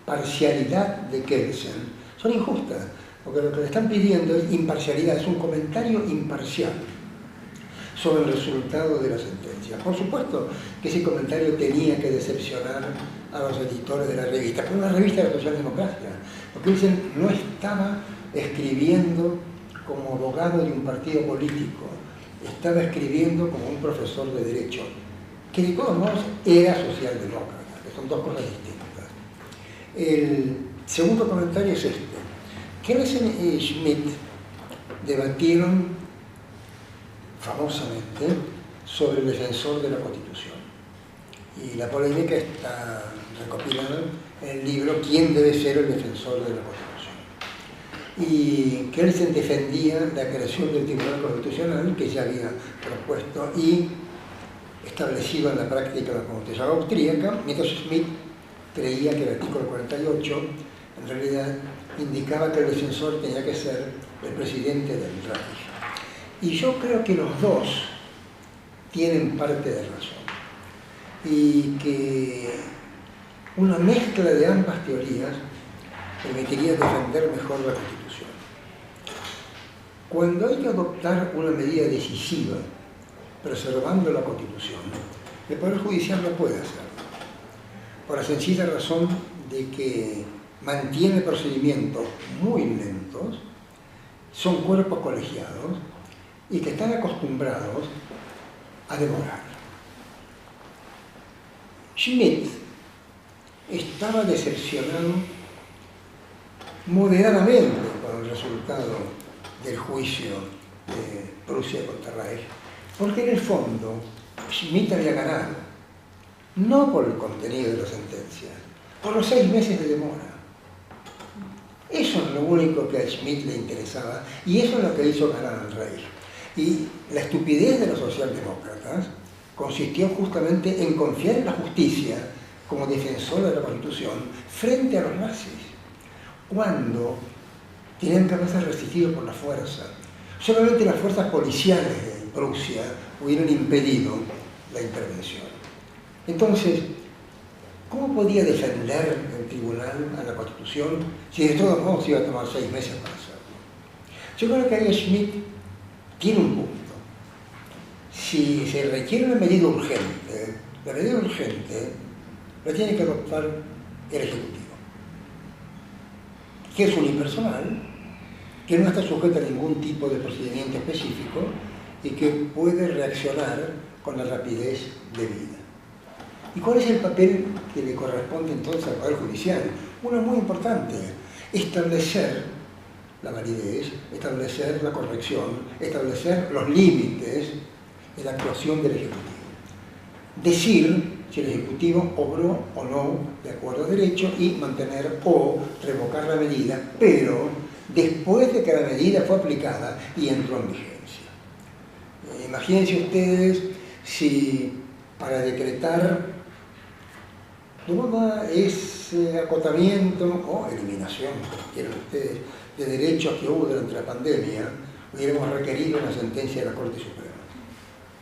parcialidad de Kelsen son injustas, porque lo que le están pidiendo es imparcialidad, es un comentario imparcial sobre el resultado de la sentencia. Por supuesto que ese comentario tenía que decepcionar a los editores de la revista, pero una revista de la socialdemocracia, porque Kelsen no estaba escribiendo como abogado de un partido político, estaba escribiendo como un profesor de derecho, que de todos modos era socialdemócrata, que son dos cosas distintas. El segundo comentario es este. Kelsen y Schmitt debatieron famosamente sobre el defensor de la Constitución. Y la polémica está recopilada en el libro ¿Quién debe ser el defensor de la Constitución? Y Kelsen defendía la creación del Tribunal Constitucional que ya había propuesto y establecido en la práctica la Constitución austríaca, mientras Schmitt creía que el artículo 48 en realidad indicaba que el defensor tenía que ser el presidente del Reich. Y yo creo que los dos tienen parte de razón y que una mezcla de ambas teorías permitiría defender mejor la Constitución. Cuando hay que adoptar una medida decisiva preservando la Constitución, el Poder Judicial no puede hacerlo, por la sencilla razón de que mantiene procedimientos muy lentos, son cuerpos colegiados y que están acostumbrados a demorar. Schmitt estaba decepcionado moderadamente con el resultado del juicio de Prusia contra Reich, porque en el fondo Schmitt había ganado, no por el contenido de la sentencia, por los 6 meses de demora. Eso es lo único que a Schmitt le interesaba y eso es lo que hizo ganar al Reich. Y la estupidez de los socialdemócratas consistió justamente en confiar en la justicia como defensora de la Constitución frente a los nazis, cuando tenían que haberse resistido por la fuerza. Solamente las fuerzas policiales de Prusia hubieran impedido la intervención. Entonces, ¿cómo podía defender el tribunal a la Constitución si de todos modos iba a tomar 6 meses para hacerlo? Yo creo que ahí Schmitt tiene un punto. Si se requiere una medida urgente, la medida urgente la tiene que adoptar el Ejecutivo, que es unipersonal, que no está sujeta a ningún tipo de procedimiento específico y que puede reaccionar con la rapidez debida. ¿Y cuál es el papel que le corresponde entonces al Poder Judicial? Uno muy importante, establecer la validez, establecer la corrección, establecer los límites de la actuación del Ejecutivo. Decir si el Ejecutivo obró o no de acuerdo a derecho y mantener o revocar la medida, pero después de que la medida fue aplicada y entró en vigencia. Imagínense ustedes si para decretar toda ese acotamiento o eliminación, como quieran ustedes, de derechos que hubo durante la pandemia, hubiéramos requerido una sentencia de la Corte Suprema.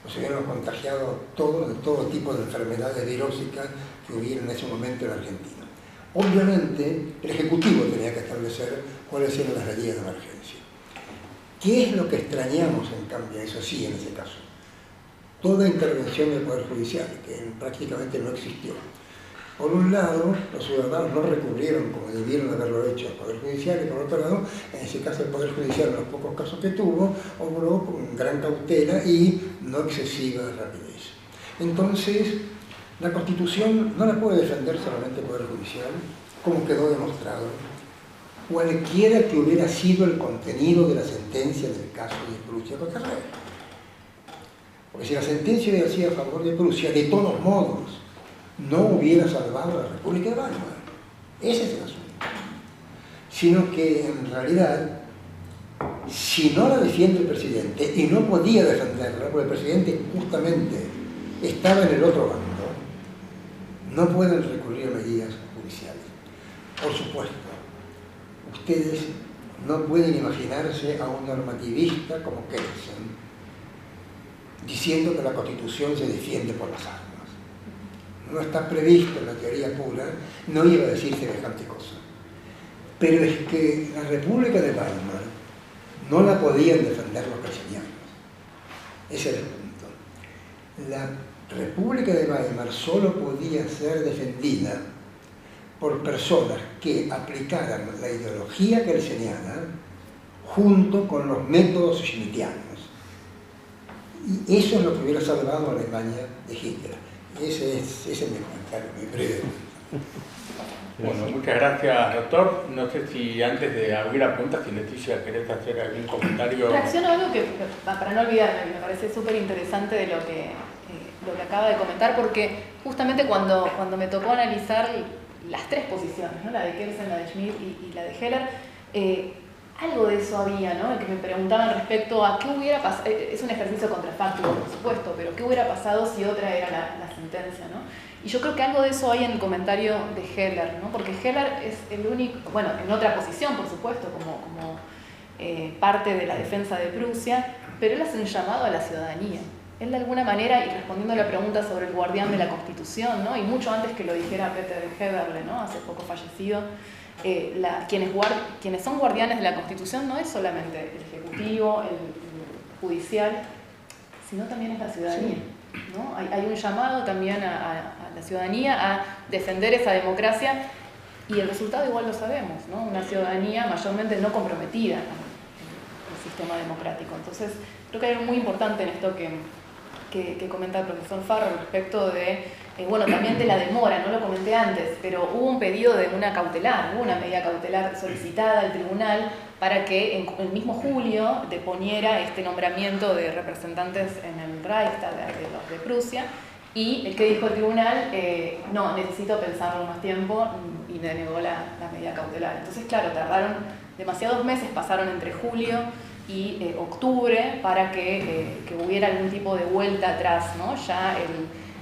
Nos hubiéramos contagiado de todo tipo de enfermedades virósicas que hubiera en ese momento en Argentina. Obviamente, el Ejecutivo tenía que establecer cuáles eran las medidas de emergencia. ¿Qué es lo que extrañamos, en cambio, eso sí, en ese caso? Toda intervención del Poder Judicial, que prácticamente no existió. Por un lado, los ciudadanos no recurrieron como debieron haberlo hecho al Poder Judicial, y por otro lado, en ese caso el Poder Judicial, en los pocos casos que tuvo, obró con gran cautela y no excesiva rapidez. Entonces, la Constitución no la puede defender solamente el Poder Judicial, como quedó demostrado cualquiera que hubiera sido el contenido de la sentencia del caso de Prusia contra Rey. Porque si la sentencia hubiera sido a favor de Prusia, de todos modos, no hubiera salvado a la República de Weimar. Ese es el asunto. Sino que en realidad, si no la defiende el presidente, y no podía defenderla, porque el presidente justamente estaba en el otro bando, no pueden recurrir a medidas judiciales. Por supuesto, ustedes no pueden imaginarse a un normativista como Kelsen diciendo que la Constitución se defiende por las armas. No está previsto en la teoría pura, no iba a decir semejante cosa. Pero es que la República de Weimar no la podían defender los kelsenianos. Ese era el punto. La República de Weimar solo podía ser defendida por personas que aplicaran la ideología kelseniana junto con los métodos schmittianos. Y eso es lo que hubiera salvado a Alemania de Hitler. Ese es mi comentario, mi breve. Bueno, muchas gracias, doctor. No sé si antes de abrir la pregunta, si Leticia querés hacer algún comentario. Reacciono a algo que, para no olvidarme, me parece súper interesante de lo que acaba de comentar, porque justamente cuando me tocó analizar las tres posiciones, ¿no? La de Kelsen, la de Schmitt y la de Heller, algo de eso había, ¿no? Que me preguntaban respecto a qué hubiera pasado, es un ejercicio contrafáctico, por supuesto, pero qué hubiera pasado si otra era la sentencia, ¿no? Y yo creo que algo de eso hay en el comentario de Heller, ¿no? Porque Heller es el único, bueno, en otra posición, por supuesto, como parte de la defensa de Prusia, pero él hace un llamado a la ciudadanía. Él de alguna manera, y respondiendo a la pregunta sobre el guardián de la Constitución, ¿no? Y mucho antes que lo dijera Peter Heberle, ¿no? Hace poco fallecido, quienes son guardianes de la Constitución no es solamente el Ejecutivo, el Judicial, sino también es la ciudadanía, ¿no? Hay un llamado también a la ciudadanía a defender esa democracia, y el resultado igual lo sabemos, ¿no? Una ciudadanía mayormente no comprometida con el sistema democrático. Entonces, creo que hay algo muy importante en esto que comenta el profesor Farro respecto de, bueno, también de la demora, no lo comenté antes, pero hubo un pedido de una cautelar, hubo una medida cautelar solicitada al tribunal para que en el mismo julio deponiera este nombramiento de representantes en el Reichstag de Prusia, y el que dijo el tribunal, no, necesito pensarlo más tiempo, y denegó la medida cautelar. Entonces, claro, tardaron demasiados meses, pasaron entre julio y octubre para que hubiera algún tipo de vuelta atrás, ¿no? Ya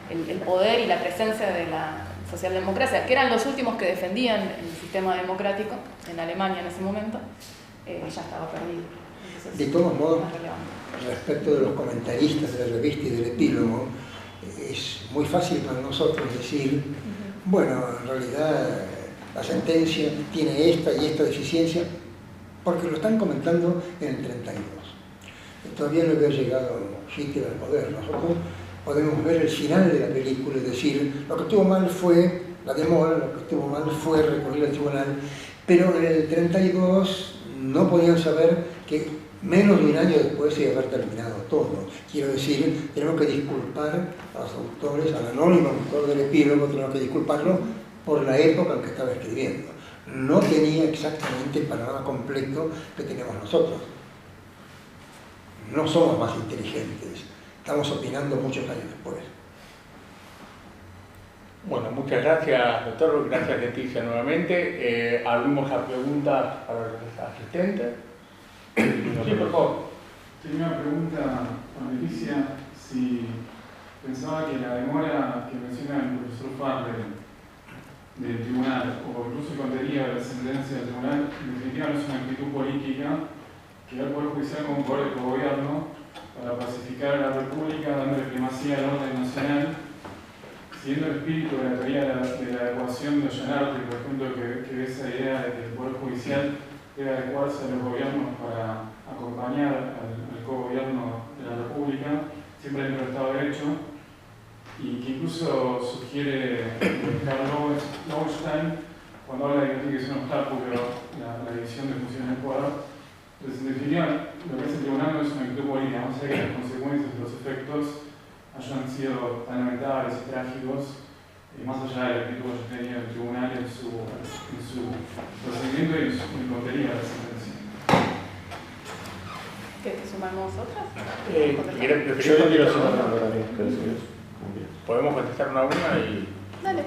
el poder y la presencia de la socialdemocracia, que eran los últimos que defendían el sistema democrático en Alemania en ese momento, ya estaba perdido. Entonces, de todos modos, respecto de los comentaristas de la revista y del epílogo, es muy fácil para nosotros decir, bueno, en realidad la sentencia tiene esta y esta deficiencia, porque lo están comentando en el 32. Todavía no había llegado Hitler al poder. Nosotros podemos ver el final de la película y decir, lo que estuvo mal fue la demora, lo que estuvo mal fue recurrir al tribunal, pero en el 32 no podían saber que menos de un año después se iba a haber terminado todo. Quiero decir, tenemos que disculpar a los autores, al anónimo autor del epílogo, tenemos que disculparlo por la época en que estaba escribiendo. No tenía exactamente el panorama completo que tenemos nosotros. No somos más inteligentes, estamos opinando muchos años después. Bueno, muchas gracias, doctor. Gracias, Leticia, nuevamente. Abrimos la pregunta para los asistentes. Sí, por favor. Tenía una pregunta para Leticia, si pensaba que la demora que menciona el profesor Farrell del tribunal, o incluso el contenido de la sentencia del tribunal, en definitiva no es una actitud política que da el Poder Judicial como poder de gobierno para pacificar a la República, dándole primacía al orden nacional, siguiendo el espíritu de la teoría de la adecuación de Ollanarte, por ejemplo, que ve esa idea de que el Poder Judicial debe adecuarse a los gobiernos para acompañar al cogobierno de la República, siempre dentro del Estado de Derecho, y que incluso sugiere Karl Lowenstein cuando habla de que es un obstáculo la división de funciones del poder. Entonces, en definitiva, lo que hace el tribunal no es una actitud política, no sé que las consecuencias y los efectos hayan sido tan lamentables y trágicos, más allá de la actitud que tenía el tribunal en su procedimiento y en su contenido de la sentencia. ¿Qué sumamos otras? Yo le quiero sumar una también, pero si quieres. Podemos contestar una a una y... Dale.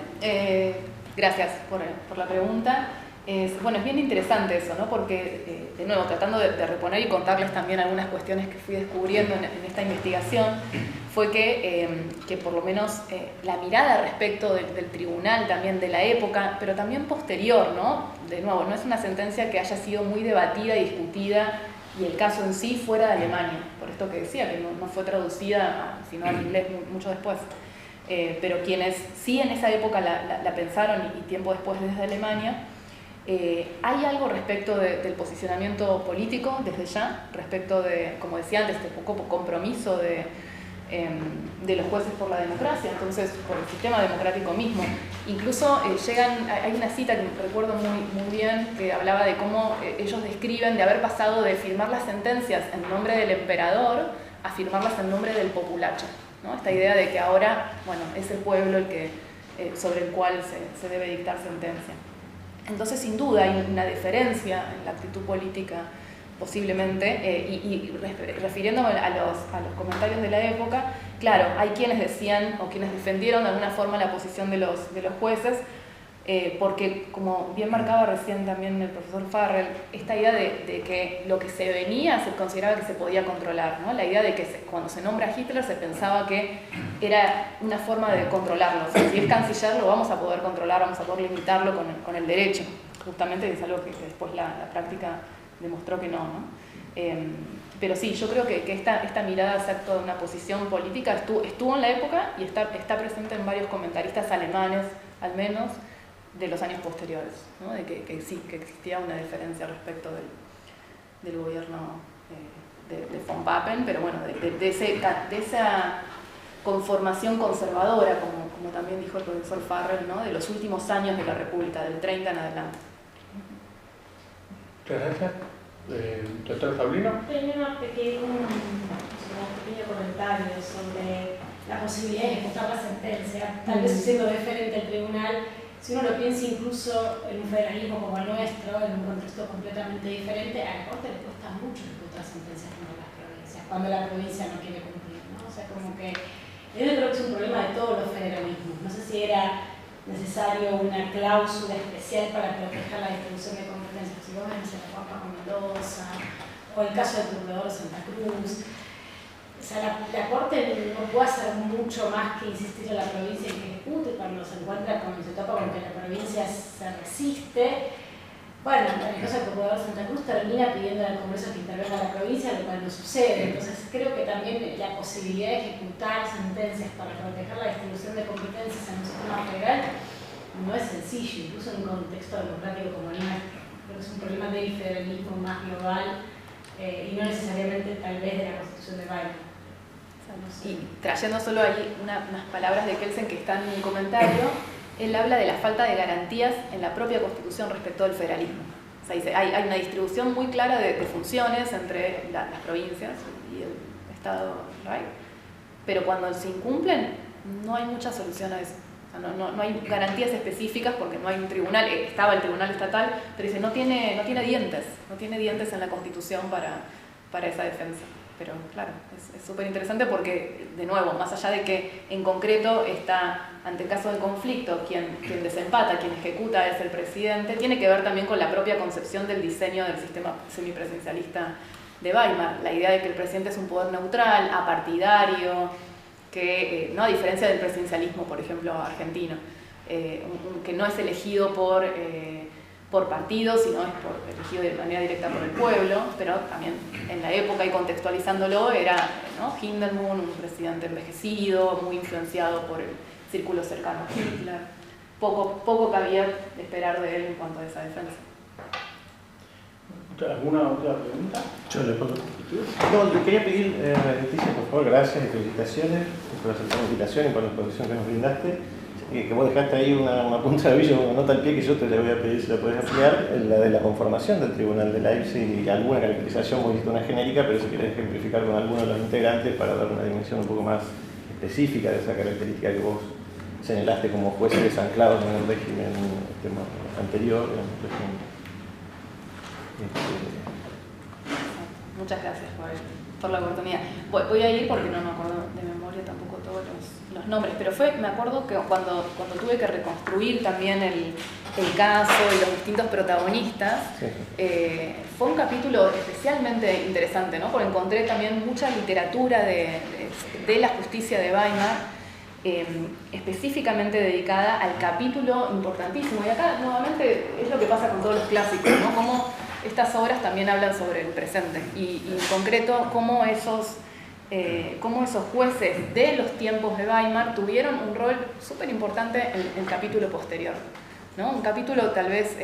Gracias por la pregunta. Bueno, es bien interesante eso, ¿no? Porque, de nuevo, tratando de reponer y contarles también algunas cuestiones que fui descubriendo en esta investigación, fue que por lo menos la mirada respecto del tribunal también de la época, pero también posterior, ¿no? De nuevo, no es una sentencia que haya sido muy debatida y discutida, y el caso en sí fuera de Alemania, por esto que decía, que no fue traducida sino al inglés mucho después. Pero quienes sí en esa época la pensaron y tiempo después desde Alemania, hay algo respecto del posicionamiento político desde ya, respecto de, como decía antes, este poco compromiso de los jueces por la democracia, entonces por el sistema democrático mismo. Incluso hay una cita que recuerdo muy bien que hablaba de cómo ellos describen de haber pasado de firmar las sentencias en nombre del emperador a firmarlas en nombre del populacho, ¿no? Esta idea de que ahora, bueno, es el pueblo el que, sobre el cual se debe dictar sentencia. Entonces, sin duda, hay una diferencia en la actitud política, posiblemente, y refiriéndome a los comentarios de la época, claro, hay quienes decían o quienes defendieron de alguna forma la posición de los jueces, porque, como bien marcaba recién también el profesor Farrell, esta idea de que lo que se venía se consideraba que se podía controlar, ¿no? La idea de que cuando se nombra a Hitler se pensaba que era una forma de controlarlo. O sea, si es canciller lo vamos a poder controlar, vamos a poder limitarlo con el derecho. Justamente es algo que después la práctica demostró que no. Pero sí, yo creo que esta mirada exacta de una posición política estuvo en la época y está presente en varios comentaristas alemanes, al menos, de los años posteriores, ¿no? De que sí, que existía una diferencia respecto del gobierno de von Papen, pero bueno, de esa conformación conservadora, como también dijo el profesor Farrell, ¿no? De los últimos años de la República, del 30 en adelante. Muchas gracias. Doctor Saulino. Tenía un pequeño comentario sobre la posibilidad de ejecutar la sentencia, tal vez siendo deferente al tribunal. Si uno lo piensa incluso en un federalismo como el nuestro, en un contexto completamente diferente, a la Corte le cuesta mucho ejecutar sentencias como las provincias, cuando la provincia no quiere cumplir, ¿no? O sea, como que yo creo que es un problema de todos los federalismos. No sé si era necesario una cláusula especial para proteger la distribución de competencias. Si vos ves la Pampa con Mendoza, o el caso del procurador Santa Cruz. O sea, la Corte no puede hacer mucho más que insistir a la provincia en que ejecute cuando se topa con que la provincia se resiste. Bueno, en el caso del procurador Santa Cruz termina pidiendo al Congreso que intervenga a la provincia, lo cual no sucede. Entonces creo que también la posibilidad de ejecutar sentencias para proteger la distribución de competencias en un sistema federal no es sencillo, incluso en un contexto democrático como el nuestro. Creo que es un problema del federalismo más global y no necesariamente tal vez de la Constitución de Weimar. Y trayendo solo ahí unas palabras de Kelsen que están en un comentario, él habla de la falta de garantías en la propia Constitución respecto del federalismo. O sea, dice, hay una distribución muy clara de funciones entre las provincias y el Estado, ¿right? Pero cuando se incumplen, no hay mucha solución a eso. O sea, no hay garantías específicas porque no hay un tribunal, estaba el tribunal estatal, pero dice, no tiene dientes en la Constitución para esa defensa. Pero claro, es súper interesante porque, de nuevo, más allá de que en concreto está, ante el caso de conflicto, quien desempata, quien ejecuta es el presidente, tiene que ver también con la propia concepción del diseño del sistema semipresidencialista de Weimar. La idea de que el presidente es un poder neutral, apartidario, que no a diferencia del presidencialismo, por ejemplo, argentino, que no es elegido por partidos, sino es elegido de manera directa por el pueblo, pero también en la época y contextualizándolo era, ¿no? Hindenburg, un presidente envejecido, muy influenciado por el círculo cercano a Hitler. Poco cabía de esperar de él en cuanto a esa defensa. ¿Alguna otra pregunta? Yo le puedo. No, le quería pedir, Leticia, por favor, gracias y felicitaciones por aceptar la invitación y por la exposición que nos brindaste. Que vos dejaste ahí una punta de aviso, una nota al pie que yo te le voy a pedir si la puedes ampliar, la de la conformación del Tribunal de Leipzig y alguna caracterización, vos hiciste una genérica, pero si querés ejemplificar con alguno de los integrantes para dar una dimensión un poco más específica de esa característica que vos señalaste como jueces anclados en el régimen anterior, en el régimen. Muchas gracias por la oportunidad. Voy a ir porque no me acuerdo de memoria tampoco todos los nombres, pero me acuerdo que cuando tuve que reconstruir también el caso y los distintos protagonistas, Sí. Fue un capítulo especialmente interesante, ¿no? Porque encontré también mucha literatura de la justicia de Weimar, específicamente dedicada al capítulo importantísimo. Y acá nuevamente es lo que pasa con todos los clásicos, ¿no? Cómo estas obras también hablan sobre el presente y en concreto cómo esos jueces de los tiempos de Weimar tuvieron un rol súper importante en el capítulo posterior, ¿no? Un capítulo tal vez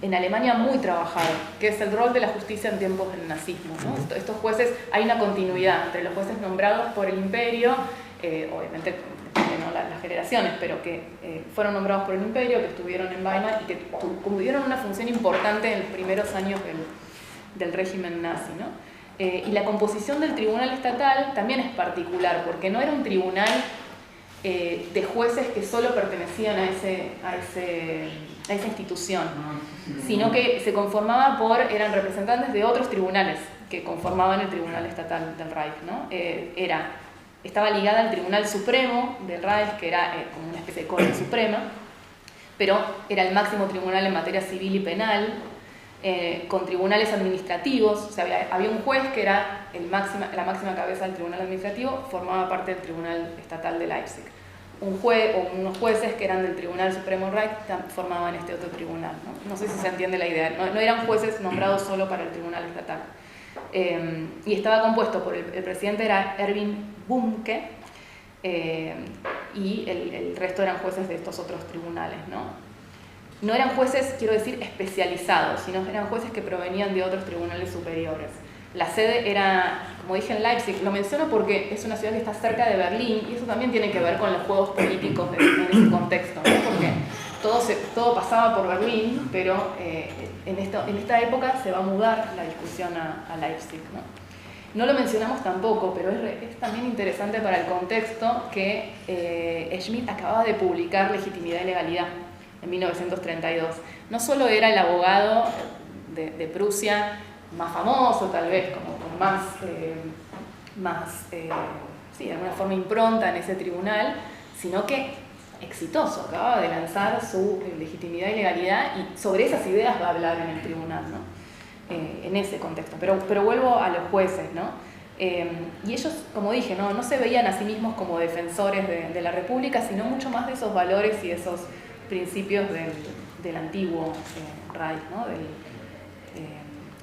en Alemania muy trabajado, que es el rol de la justicia en tiempos del nazismo, ¿no? Estos jueces, hay una continuidad entre los jueces nombrados por el imperio, obviamente no las generaciones, pero que fueron nombrados por el imperio, que estuvieron en Weimar y que tuvieron una función importante en los primeros años del régimen nazi, ¿no? Y la composición del tribunal estatal también es particular, porque no era un tribunal de jueces que solo pertenecían a esa institución, sino que se conformaba eran representantes de otros tribunales que conformaban el Tribunal Estatal del Reich, ¿no? Estaba ligada al Tribunal Supremo del Reich, que era como una especie de Corte Suprema, pero era el máximo tribunal en materia civil y penal, con tribunales administrativos. O sea, había un juez que era la máxima cabeza del tribunal administrativo, formaba parte del Tribunal Estatal de Leipzig. Un juez o unos jueces que eran del Tribunal Supremo Reich formaban este otro tribunal, ¿no? No sé si se entiende la idea, no eran jueces nombrados solo para el Tribunal Estatal. Y estaba compuesto por el presidente era Erwin Bumke, y el resto eran jueces de estos otros tribunales, ¿no? No eran jueces, quiero decir, especializados, sino eran jueces que provenían de otros tribunales superiores. La sede era, como dije, en Leipzig. Lo menciono porque es una ciudad que está cerca de Berlín y eso también tiene que ver con los juegos políticos en ese contexto, ¿no? Porque todo pasaba por Berlín, pero en esta época se va a mudar la discusión a Leipzig, ¿no? No lo mencionamos tampoco, pero es también interesante para el contexto que Schmidt acababa de publicar Legitimidad y Legalidad en 1932. No solo era el abogado de Prusia más famoso, tal vez, como con de alguna forma impronta en ese tribunal, sino que exitoso, acababa de lanzar su Legitimidad y Legalidad y sobre esas ideas va a hablar en el tribunal, ¿no? En ese contexto. Pero vuelvo a los jueces, ¿no? Y ellos, como dije, no se veían a sí mismos como defensores de la República, sino mucho más de esos valores y esos principios del antiguo Reich, ¿no?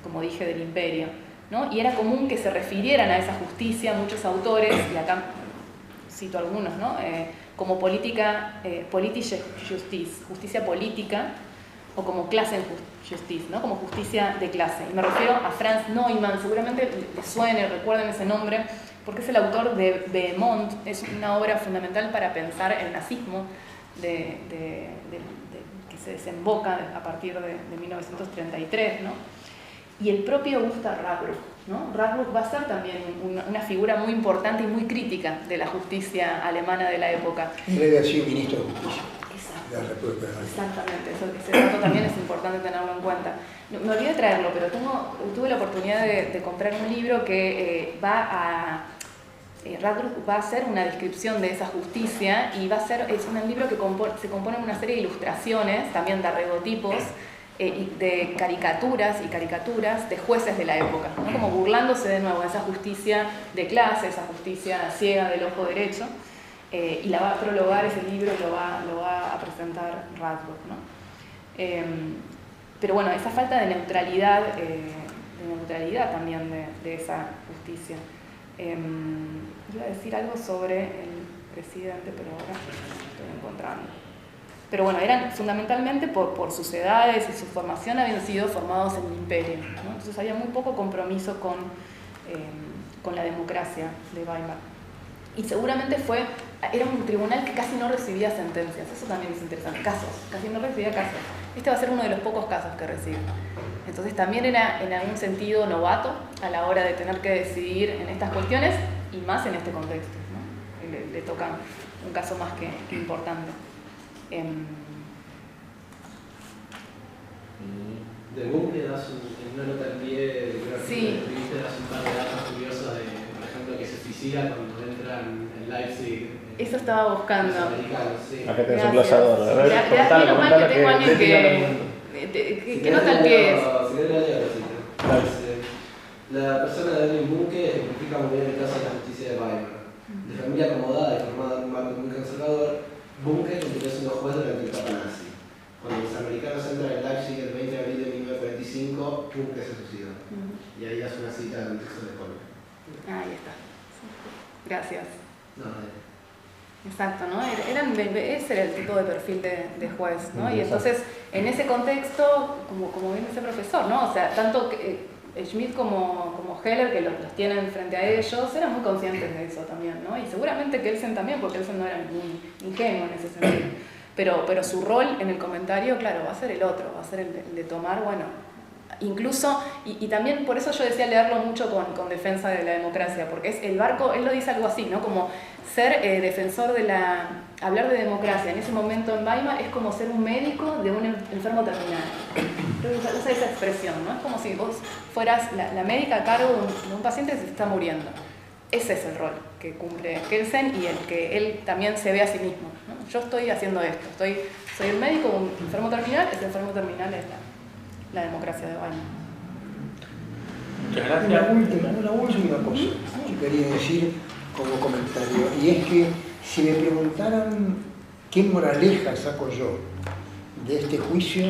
Como dije, del imperio, ¿no? Y era común que se refirieran a esa justicia muchos autores, y acá cito algunos, ¿no? Como politische Justiz, justicia política, o como Klassenjustiz, ¿no? Como justicia de clase. Y me refiero a Franz Neumann, seguramente les suene, recuerden ese nombre, porque es el autor de Behemont, es una obra fundamental para pensar el nazismo que se desemboca a partir de 1933, ¿no? Y el propio Gustav Radbruch, ¿no? Radbruch va a ser también una figura muy importante y muy crítica de la justicia alemana de la época. Él había sido ministro de Justicia. Exacto. De la República de Alemania. Exactamente, ese dato también es importante tenerlo en cuenta. Me olvidé traerlo, pero tuve la oportunidad de comprar un libro que Radbruch va a hacer una descripción de esa justicia y es un libro que se compone de una serie de ilustraciones, también de arregotipos, de caricaturas de jueces de la época, ¿no? Como burlándose de nuevo de esa justicia de clase, esa justicia ciega del ojo derecho, y la va a prologar ese libro y lo va a presentar Radbruch, ¿no? Pero bueno, esa falta de neutralidad también de esa justicia. Iba a decir algo sobre el presidente, pero ahora lo estoy encontrando. Pero bueno, eran fundamentalmente por sus edades y su formación habían sido formados en el imperio, ¿no? Entonces había muy poco compromiso con la democracia de Weimar. Y seguramente era un tribunal que casi no recibía sentencias, eso también es interesante, casi no recibía casos. Este va a ser uno de los pocos casos que recibe. Entonces también era en algún sentido novato a la hora de tener que decidir en estas cuestiones y más en este contexto, ¿no? le toca un caso más que importante. Del búnker das en una nota al pie, creo que sí. escribiste, das un par de datos curiosos de, por ejemplo, que se suicida cuando entran en Leipzig. Eso estaba buscando. Los americanos, sí. Acá tenés un glossador. A ver, Menos mal que tengo a alguien que nota al pie. Si querés la leo, sí. La persona de Erwin Bunke ejemplifica muy bien el caso de la justicia de Weimar. De familia acomodada y formada en un marco muy conservador, Bunke continuó siendo juez durante el etapa nazi. Cuando los americanos entran en Leipzig el 20 de abril de 1945, Bunke se suicidó. Y ahí hace una cita de un texto de Colme. Ahí está. Gracias. No, Exacto, ¿no? Ese era el tipo de perfil de juez, ¿no? Y entonces, en ese contexto, como bien dice el profesor, ¿no? O sea, tanto Schmidt como Heller, que los tienen frente a ellos, eran muy conscientes de eso también, ¿no? Y seguramente Kelsen también, porque Kelsen no era ningún ingenuo en ese sentido. Pero su rol en el comentario, claro, va a ser el otro, va a ser el de tomar, bueno, incluso, y también por eso yo decía leerlo mucho con defensa de la democracia, porque es el barco, él lo dice algo así, ¿no? Como ser defensor hablar de democracia en ese momento en Weimar es como ser un médico de un enfermo terminal. Creo que usa esa expresión, ¿no? Es como si vos fueras la médica a cargo de un paciente que se está muriendo. Ese es el rol que cumple Kelsen y el que él también se ve a sí mismo, ¿no? Yo estoy haciendo esto, soy el médico de un enfermo terminal, ese enfermo terminal es la democracia de Weimar. Muchas gracias. Una última cosa que quería decir como comentario, y es que si me preguntaran qué moraleja saco yo de este juicio,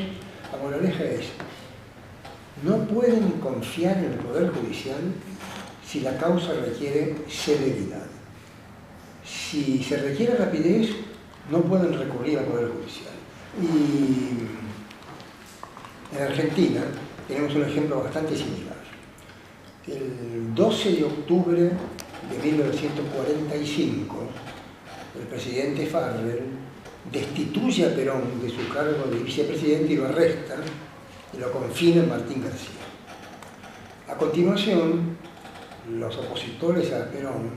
la moraleja es: no pueden confiar en el Poder Judicial si la causa requiere celeridad. Si se requiere rapidez, no pueden recurrir al Poder Judicial. Y en Argentina tenemos un ejemplo bastante similar. El 12 de octubre de 1945, el presidente Farrell destituye a Perón de su cargo de vicepresidente y lo arresta y lo confina en Martín García. A continuación, los opositores a Perón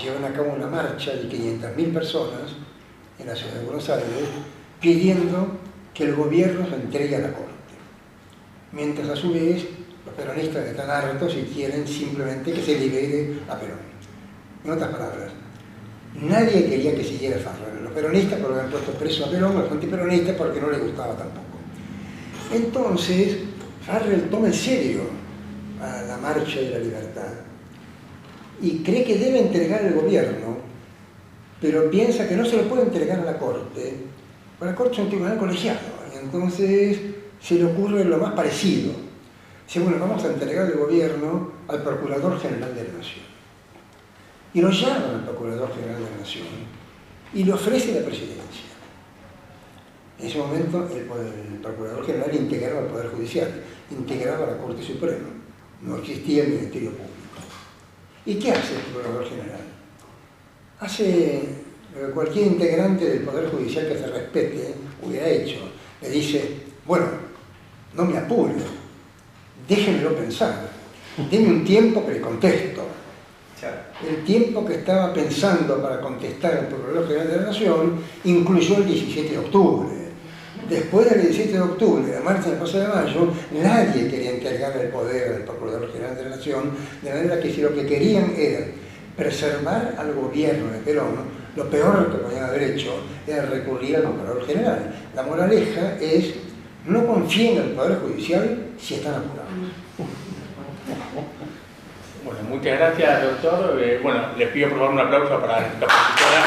llevan a cabo una marcha de 500.000 personas en la ciudad de Buenos Aires pidiendo que el gobierno se entregue a la Corte. Mientras a su vez los peronistas están hartos y quieren simplemente que se libere a Perón. En otras palabras, nadie quería que siguiera Farrell. Los peronistas porque habían puesto preso a Perón, los antiperonistas porque no les gustaba tampoco. Entonces, Farrell toma en serio a la marcha de la libertad y cree que debe entregar el gobierno, pero piensa que no se lo puede entregar a la Corte, porque la Corte es un tribunal colegiado, y entonces se le ocurre lo más parecido. Dice, bueno, vamos a entregar el gobierno al Procurador General de la Nación. Y lo llaman al Procurador General de la Nación y le ofrece la presidencia. En ese momento el Procurador General integraba al Poder Judicial, integraba a la Corte Suprema, no existía el Ministerio Público. ¿Y qué hace el Procurador General? Hace lo que cualquier integrante del Poder Judicial que se respete hubiera hecho. Le dice, bueno, no me apure, déjenmelo pensar, denme un tiempo que le contesto. El tiempo que estaba pensando para contestar al Procurador General de la Nación incluyó el 17 de octubre. Después del 17 de octubre, la marcha del 12 de mayo, nadie quería entregar el poder al Procurador General de la Nación, de manera que si lo que querían era preservar al gobierno de Perón, lo peor que podían haber hecho era recurrir al Procurador General. La moraleja es: no confíen en el Poder Judicial si están apurados. Bueno, muchas gracias, doctor. Bueno, les pido por favor un aplauso para la expositora.